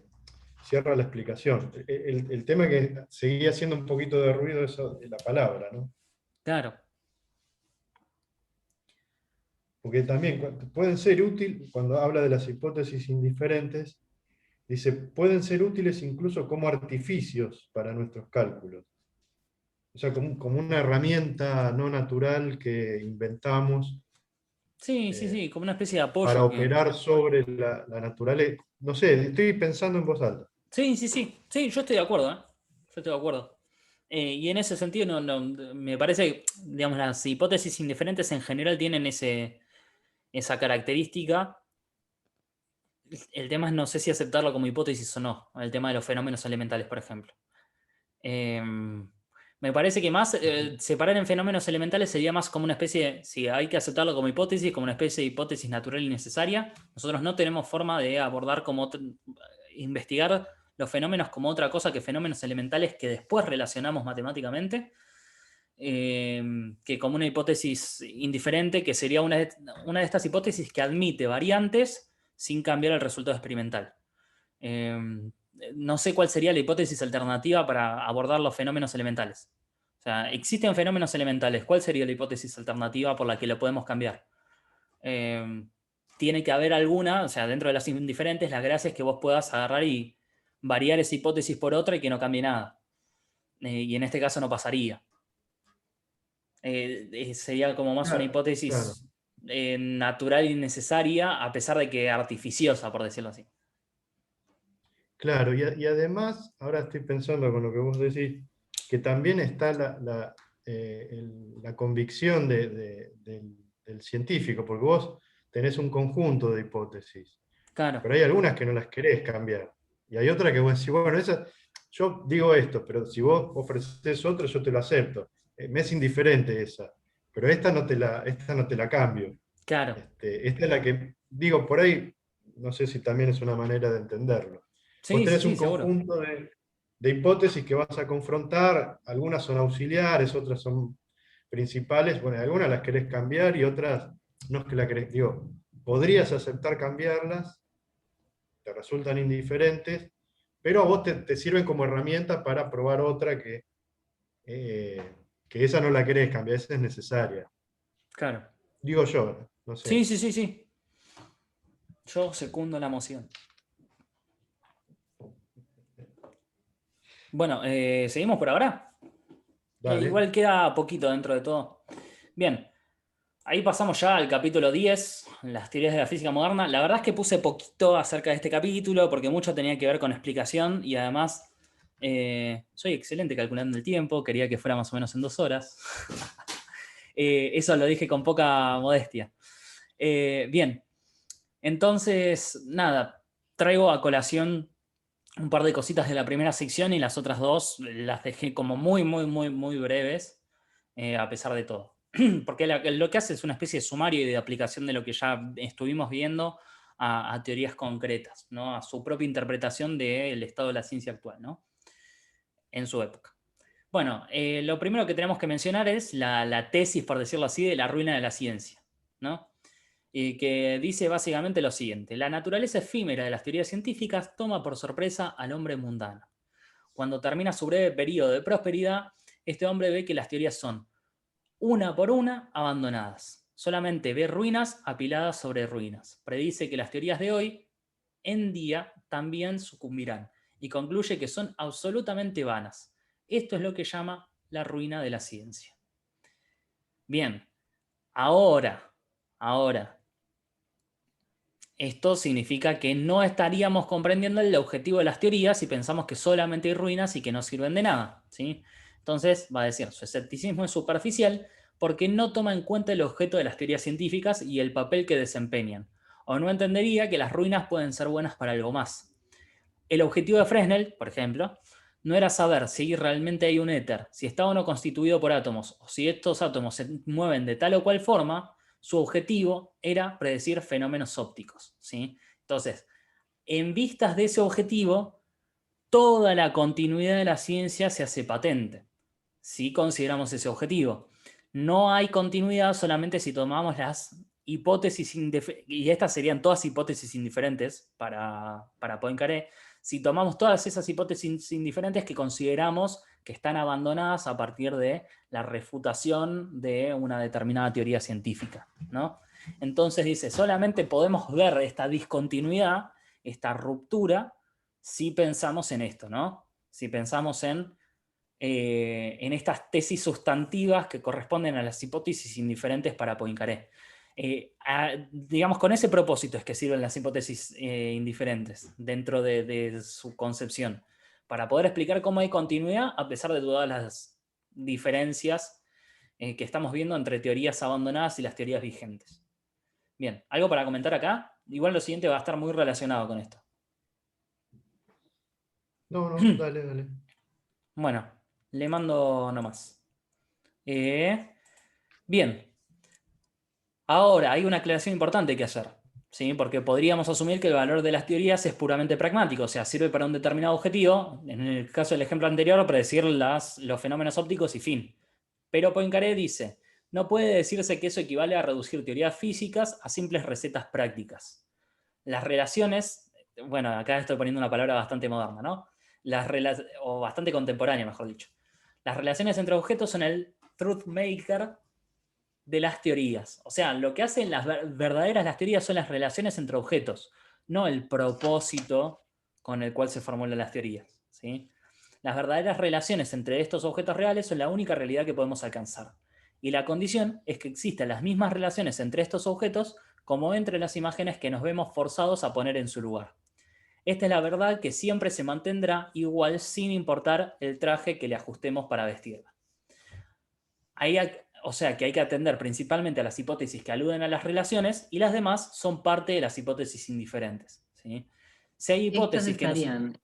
cierra la explicación. El tema es que seguía haciendo un poquito de ruido eso de la palabra, ¿no? Claro, Porque también pueden ser útiles, cuando habla de las hipótesis indiferentes, dice, pueden ser útiles incluso como artificios para nuestros cálculos. O sea, como una herramienta no natural que inventamos sí, sí, eh, sí, como una especie de para apoyo que... operar sobre la naturaleza. No sé, estoy pensando en voz alta. Sí, sí, sí, sí, yo estoy de acuerdo, ¿eh? Yo estoy de acuerdo. Y en ese sentido, me parece que, digamos, las hipótesis indiferentes en general tienen esa característica. El tema es no sé si aceptarlo como hipótesis o no, el tema de los fenómenos elementales, por ejemplo. Eh, Me parece que más separar en fenómenos elementales sería más como una especie de, si hay que aceptarlo como hipótesis, como una especie de hipótesis natural y necesaria. Nosotros no tenemos forma de abordar investigar los fenómenos como otra cosa que fenómenos elementales que después relacionamos matemáticamente, que como una hipótesis indiferente, que sería una de estas hipótesis que admite variantes sin cambiar el resultado experimental. Eh, no sé cuál sería la hipótesis alternativa para abordar los fenómenos elementales. O sea, existen fenómenos elementales. ¿Cuál sería la hipótesis alternativa por la que lo podemos cambiar? Eh, Tiene que haber alguna, o sea, dentro de las indiferentes, la gracia es que vos puedas agarrar y variar esa hipótesis por otra y que no cambie nada. Y en este caso no pasaría. Sería como más una Claro, claro. hipótesis natural y necesaria, a pesar de que artificiosa, por decirlo así. Claro, y además, ahora estoy pensando con lo que vos decís, que también está la convicción del científico, porque vos tenés un conjunto de hipótesis, Claro, pero hay algunas que no las querés cambiar, y hay otras que vos decís, bueno, yo digo esto, pero si vos ofreces otra, yo te lo acepto. Me es indiferente esa, pero esta no te la cambio. claro. Esta es la que, digo, por ahí, no sé si también es una manera de entenderlo. Vos Sí, sí, tenés sí, un seguro. conjunto de hipótesis que vas a confrontar, algunas son auxiliares, otras son principales, bueno, algunas las querés cambiar y otras no es que la querés, digo, podrías aceptar cambiarlas, te resultan indiferentes, pero a vos te sirven como herramienta para probar otra eh, que esa no la querés cambiar, esa es necesaria. Claro. Digo yo, no Sí, sé. sí, sí, sí. Yo secundo la moción. Bueno, ¿seguimos por ahora? Dale. Igual queda poquito dentro de todo. Bien, ahí pasamos ya al capítulo 10, las teorías de la física moderna. La verdad es que puse poquito acerca de este capítulo porque mucho tenía que ver con explicación y además soy excelente calculando el tiempo, quería que fuera más o menos en 2 horas. Eso lo dije con poca modestia. Bien, entonces, nada, traigo a colación un par de cositas de la primera sección y las otras dos las dejé como muy, muy, muy, muy breves. a pesar de todo. Porque lo que hace es una especie de sumario y de aplicación de lo que ya estuvimos viendo a teorías concretas, ¿no? A su propia interpretación del estado de la ciencia actual, ¿no? En su época. Bueno, lo primero que tenemos que mencionar es la tesis, por decirlo así, de la ruina de la ciencia, ¿no? Que dice básicamente lo siguiente: la naturaleza efímera de las teorías científicas toma por sorpresa al hombre mundano. Cuando termina su breve periodo de prosperidad, este hombre ve que las teorías son, una por una, abandonadas. Solamente ve ruinas apiladas sobre ruinas. Predice que las teorías de hoy en día también sucumbirán y concluye que son absolutamente vanas. Esto es lo que llama la ruina de la ciencia. Bien, ahora, esto significa que no estaríamos comprendiendo el objetivo de las teorías si pensamos que solamente hay ruinas y que no sirven de nada, ¿sí? Entonces, va a decir, su escepticismo es superficial porque no toma en cuenta el objeto de las teorías científicas y el papel que desempeñan, o no entendería que las ruinas pueden ser buenas para algo más. El objetivo de Fresnel, por ejemplo, no era saber si realmente hay un éter, si está o no constituido por átomos, o si estos átomos se mueven de tal o cual forma. Su objetivo era predecir fenómenos ópticos, ¿sí? Entonces, en vistas de ese objetivo, toda la continuidad de la ciencia se hace patente, si consideramos ese objetivo. No hay continuidad solamente si tomamos las hipótesis, y estas serían todas hipótesis indiferentes para Poincaré, si tomamos todas esas hipótesis indiferentes que consideramos que están abandonadas a partir de la refutación de una determinada teoría científica, ¿no? Entonces dice, solamente podemos ver esta discontinuidad, esta ruptura, si pensamos en esto, ¿no? Si pensamos en estas tesis sustantivas que corresponden a las hipótesis indiferentes para Poincaré. Digamos, con ese propósito es que sirven las hipótesis indiferentes dentro de su concepción, para poder explicar cómo hay continuidad a pesar de todas las diferencias que estamos viendo entre teorías abandonadas y las teorías vigentes. Bien, ¿algo para comentar acá? Igual lo siguiente va a estar muy relacionado con esto. No, dale. Bueno, le mando nomás. Bien, ahora hay una aclaración importante que hacer, ¿sí? Porque podríamos asumir que el valor de las teorías es puramente pragmático, o sea, sirve para un determinado objetivo, en el caso del ejemplo anterior, predecir los fenómenos ópticos y fin. Pero Poincaré dice, no puede decirse que eso equivale a reducir teorías físicas a simples recetas prácticas. Las relaciones, bueno, acá estoy poniendo una palabra bastante moderna, ¿no? O bastante contemporánea, mejor dicho. Las relaciones entre objetos son el truth maker de las teorías. O sea, lo que hacen las teorías son las relaciones entre objetos, no el propósito con el cual se formulan las teorías, ¿sí? Las verdaderas relaciones entre estos objetos reales son la única realidad que podemos alcanzar. Y la condición es que existan las mismas relaciones entre estos objetos como entre las imágenes que nos vemos forzados a poner en su lugar. Esta es la verdad que siempre se mantendrá igual sin importar el traje que le ajustemos para vestirla. O sea que hay que atender principalmente a las hipótesis que aluden a las relaciones y las demás son parte de las hipótesis indiferentes, ¿sí? Si hay ¿Estas hipótesis que no son... estarían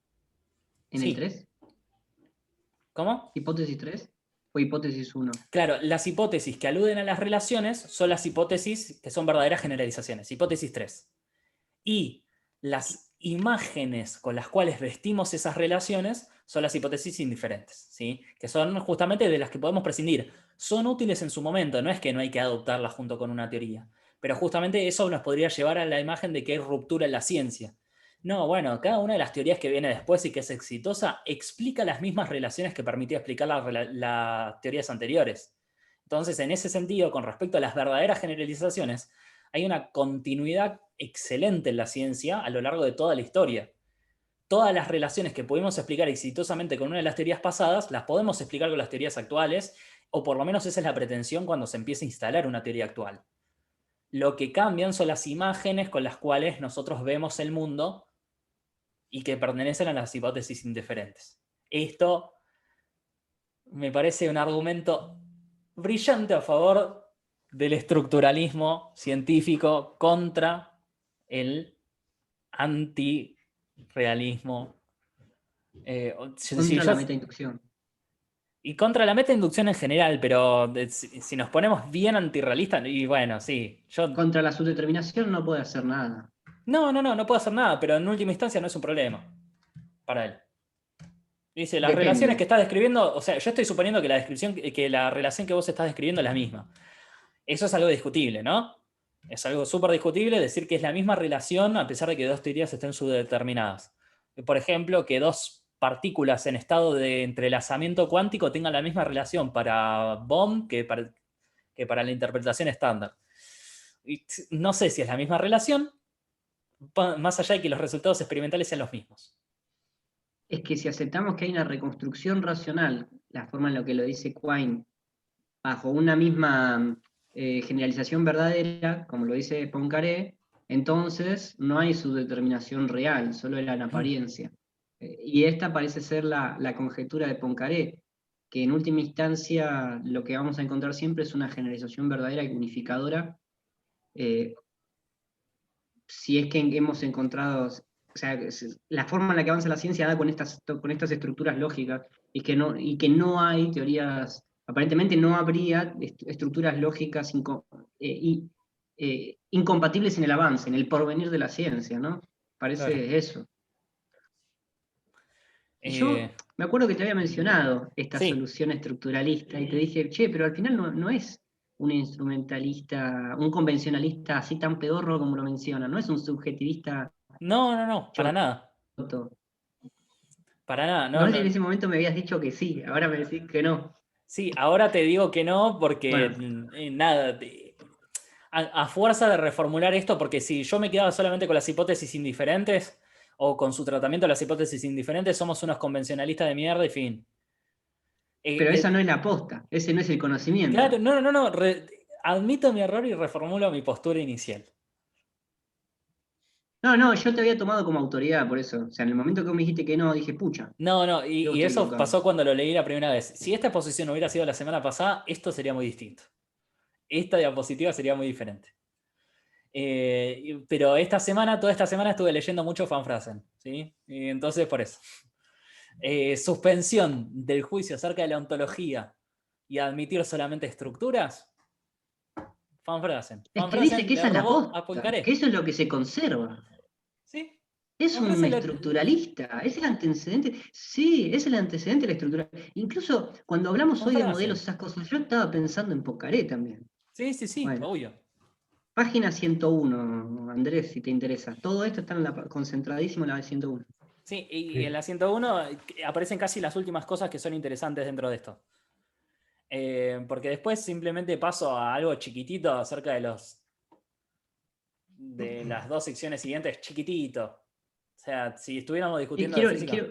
en el Sí. 3? ¿Cómo? ¿Hipótesis 3 o hipótesis 1? Claro, las hipótesis que aluden a las relaciones son las hipótesis que son verdaderas generalizaciones, hipótesis 3. Y las imágenes con las cuales vestimos esas relaciones son las hipótesis indiferentes, ¿sí? Que son justamente de las que podemos prescindir. Son útiles en su momento, no es que no hay que adoptarlas junto con una teoría, pero justamente eso nos podría llevar a la imagen de que hay ruptura en la ciencia. No, bueno, cada una de las teorías que viene después y que es exitosa explica las mismas relaciones que permitía explicar las teorías anteriores. Entonces, en ese sentido, con respecto a las verdaderas generalizaciones, hay una continuidad excelente en la ciencia a lo largo de toda la historia. Todas las relaciones que pudimos explicar exitosamente con una de las teorías pasadas, las podemos explicar con las teorías actuales, o por lo menos esa es la pretensión cuando se empieza a instalar una teoría actual. Lo que cambian son las imágenes con las cuales nosotros vemos el mundo y que pertenecen a las hipótesis indiferentes. Esto me parece un argumento brillante a favor del estructuralismo científico contra el antirrealismo. Contra la metainducción. Y contra la meta-inducción en general, pero si nos ponemos bien antirrealistas, y bueno, sí, yo... Contra la subdeterminación no puede hacer nada. No puedo hacer nada, pero en última instancia no es un problema para él. Dice, las relaciones que Depende. estás describiendo, o sea, yo estoy suponiendo que que la relación que vos estás describiendo es la misma. Eso es algo discutible, ¿no? Es algo súper discutible decir que es la misma relación a pesar de que dos teorías estén subdeterminadas. Por ejemplo, que dos partículas en estado de entrelazamiento cuántico tengan la misma relación para Bohm que para la interpretación estándar. Y no sé si es la misma relación, más allá de que los resultados experimentales sean los mismos. Es que si aceptamos que hay una reconstrucción racional, la forma en la que lo dice Quine, bajo una misma generalización verdadera, como lo dice Poincaré, entonces no hay su determinación real, solo era en apariencia. Y esta parece ser la conjetura de Poincaré, que en última instancia lo que vamos a encontrar siempre es una generalización verdadera y unificadora, eh, si es que hemos encontrado, o sea, la forma en la que avanza la ciencia da con estas estructuras lógicas y que no hay teorías, aparentemente no habría estructuras lógicas incompatibles en el avance, en el porvenir de la ciencia, ¿no? Claro. Parece eso. Y Eh, yo me acuerdo que te había mencionado esta sí, solución estructuralista y te dije, che, pero al final no es un instrumentalista, un convencionalista así tan pedorro como lo menciona, no es un subjetivista no, para nada. choto. Para nada, no, Igual en no. ese momento me habías dicho que sí, ahora me decís que no. Sí, ahora te digo que no porque Bueno, nada, a fuerza de reformular esto, porque si yo me quedaba solamente con las hipótesis indiferentes o con su tratamiento de las hipótesis indiferentes, somos unos convencionalistas de mierda y fin. pero esa Eh, no es la aposta, ese no es el conocimiento. claro, admito mi error y reformulo mi postura inicial. No, yo te había tomado como autoridad por eso. O sea, en el momento que vos me dijiste que no, dije, pucha, No, creo que y estoy eso equivocado. pasó cuando lo leí la primera vez. Si esta exposición hubiera sido la semana pasada, esto sería muy distinto. Esta diapositiva sería muy diferente. Pero toda esta semana estuve leyendo mucho fanfrasen, ¿sí? Y entonces por eso. Suspensión del juicio acerca de la ontología y admitir solamente estructuras, fanfrasen. Es que dice Fanfrasen que le esa es la robó a aposta, que Poincaré. eso es lo que se conserva. ¿Sí? Es un Fanfrasen estructuralista, es el antecedente, sí, es el antecedente de la estructura. Incluso cuando hablamos hoy de modelos, fanfrasen. esas cosas, yo estaba pensando en Poincaré también. Sí, Bueno, obvio. página 101, Andrés, si te interesa. Todo esto está concentradísimo en la 101. Sí, y en Sí. la 101 aparecen casi las últimas cosas que son interesantes dentro de esto. Porque después simplemente paso a algo chiquitito acerca de las dos secciones siguientes, chiquitito. O sea, si estuviéramos Y discutiendo de física.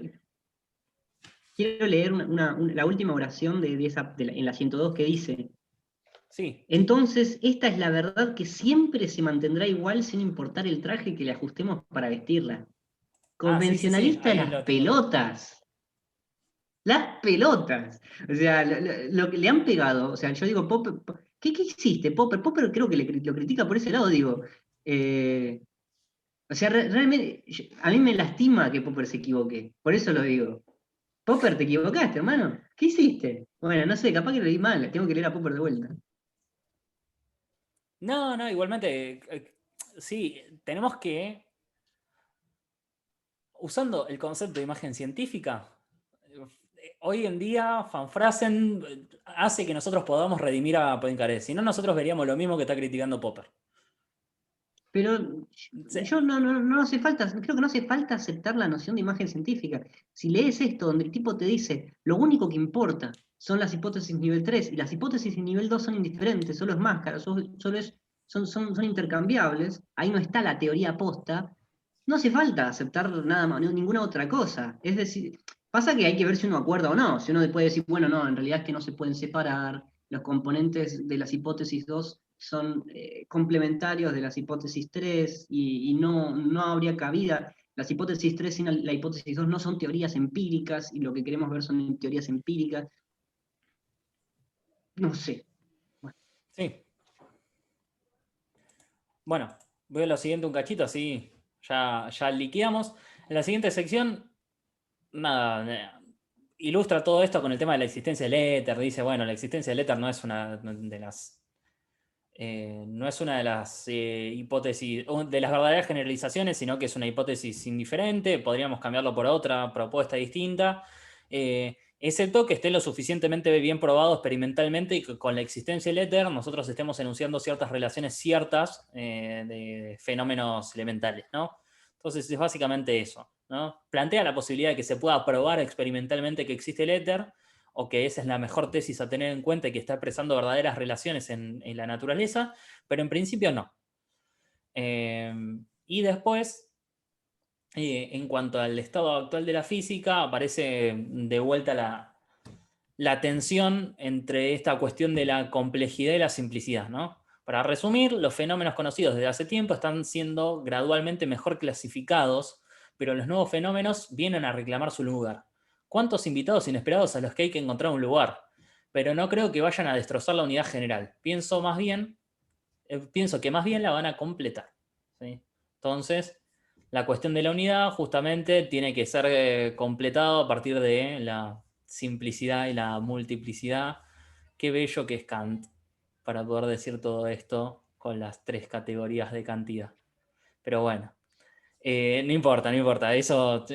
quiero leer la última oración en la 102 que dice, Sí. entonces esta es la verdad que siempre se mantendrá igual sin importar el traje que le ajustemos para vestirla. Sí. Convencionalista de Ahí las lo tengo. pelotas. Las pelotas. O sea, lo que le han pegado. O sea, yo digo, Popper, ¿qué hiciste, Popper? Popper creo que lo critica por ese lado, digo. Eh, o sea, realmente, a mí me lastima que Popper se equivoque. Por eso lo digo. Popper, te equivocaste, hermano. ¿Qué hiciste? Bueno, no sé, capaz que lo leí mal. Tengo que leer a Popper de vuelta. No, igualmente. Sí, tenemos que. Usando el concepto de imagen científica, hoy en día Fanfrasen hace que nosotros podamos redimir a Poincaré. Si no, nosotros veríamos lo mismo que está criticando Popper. Pero Sí. yo no hace falta, creo que no hace falta aceptar la noción de imagen científica. Si lees esto, donde el tipo te dice, lo único que importa son las hipótesis nivel 3 y las hipótesis en nivel 2 son indiferentes, solo es máscara, son intercambiables, ahí no está la teoría posta, no hace falta aceptar nada más, ninguna otra cosa. Es decir, pasa que hay que ver si uno acuerda o no. Si uno puede decir, bueno, no, en realidad es que no se pueden separar, los componentes de las hipótesis 2 son complementarios de las hipótesis 3 y no habría cabida. Las hipótesis 3 sin la hipótesis 2 no son teorías empíricas y lo que queremos ver son teorías empíricas. No sé. Bueno, Sí. Bueno, voy a lo siguiente un cachito, así ya liquidamos. En la siguiente sección, nada, ilustra todo esto con el tema de la existencia del éter. Dice, bueno, la existencia del éter no es una de las hipótesis, de las verdaderas generalizaciones, sino que es una hipótesis indiferente. Podríamos cambiarlo por otra propuesta distinta. Excepto que esté lo suficientemente bien probado experimentalmente y que con la existencia del éter nosotros estemos enunciando ciertas relaciones ciertas de fenómenos elementales, ¿no? Entonces es básicamente eso, ¿no? Plantea la posibilidad de que se pueda probar experimentalmente que existe el éter, o que esa es la mejor tesis a tener en cuenta y que está expresando verdaderas relaciones en la naturaleza, pero en principio no. Y después, en cuanto al estado actual de la física, aparece de vuelta la tensión entre esta cuestión de la complejidad y la simplicidad, ¿no? Para resumir, los fenómenos conocidos desde hace tiempo están siendo gradualmente mejor clasificados, pero los nuevos fenómenos vienen a reclamar su lugar. ¿Cuántos invitados inesperados a los que hay que encontrar un lugar? Pero no creo que vayan a destrozar la unidad general. Pienso que más bien la van a completar, ¿sí? Entonces, la cuestión de la unidad justamente tiene que ser completado a partir de la simplicidad y la multiplicidad. Qué bello que es Kant para poder decir todo esto con las 3 categorías de cantidad. Pero bueno, no importa, no importa. Eso,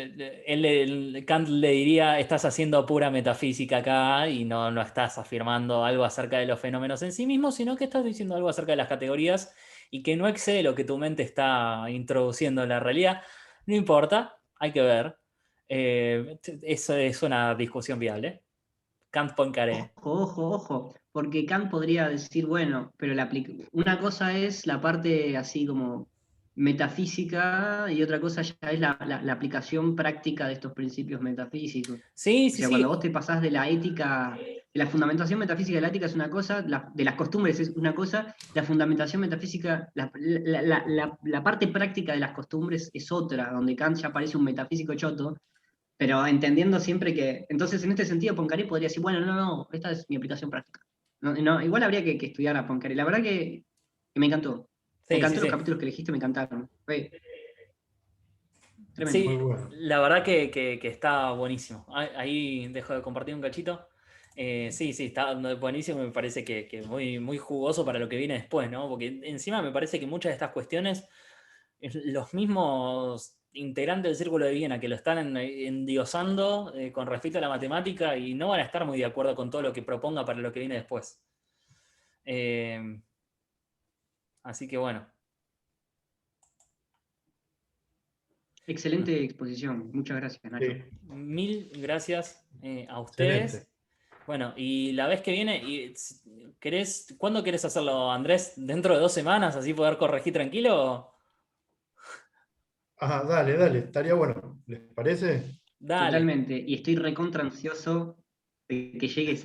Kant le diría, estás haciendo pura metafísica acá y no estás afirmando algo acerca de los fenómenos en sí mismos, sino que estás diciendo algo acerca de las categorías y que no excede lo que tu mente está introduciendo en la realidad. No importa, hay que ver. Eso es una discusión viable. Kant Poincaré. Ojo, ojo, ojo, porque Kant podría decir, bueno, pero una cosa es la parte así como metafísica y otra cosa ya es la aplicación práctica de estos principios metafísicos. Sí, O sí, sea, cuando vos sí. te pasás de la ética, de la fundamentación metafísica de la ética es una cosa, de las costumbres es una cosa, la fundamentación metafísica, la parte práctica de las costumbres es otra, donde Kant ya parece un metafísico choto, pero entendiendo siempre que, entonces en este sentido Poincaré podría decir, bueno, no, esta es mi aplicación práctica. Igual habría que estudiar a Poincaré. La verdad que me encantó. Me Sí, sí, encantó los sí. capítulos que elegiste, me encantaron. Fue tremendo. Muy Sí, bueno. la verdad que está buenísimo. Ahí dejo de compartir un cachito. Sí, sí, está buenísimo. Me parece que muy, muy jugoso para lo que viene después, ¿no? Porque encima me parece que muchas de estas cuestiones, los mismos integrantes del Círculo de Viena que lo están endiosando con respecto a la matemática y no van a estar muy de acuerdo con todo lo que proponga para lo que viene después. Así que bueno. Excelente exposición. Muchas gracias, Nacho. Sí, Mil gracias a ustedes. excelente. Bueno, y la vez que viene, ¿cuándo querés hacerlo, Andrés? ¿Dentro de 2 semanas, así poder corregir tranquilo? Ajá, dale, dale, estaría bueno. ¿Les parece? Dale. Totalmente. Y estoy recontra ansioso de que llegue esa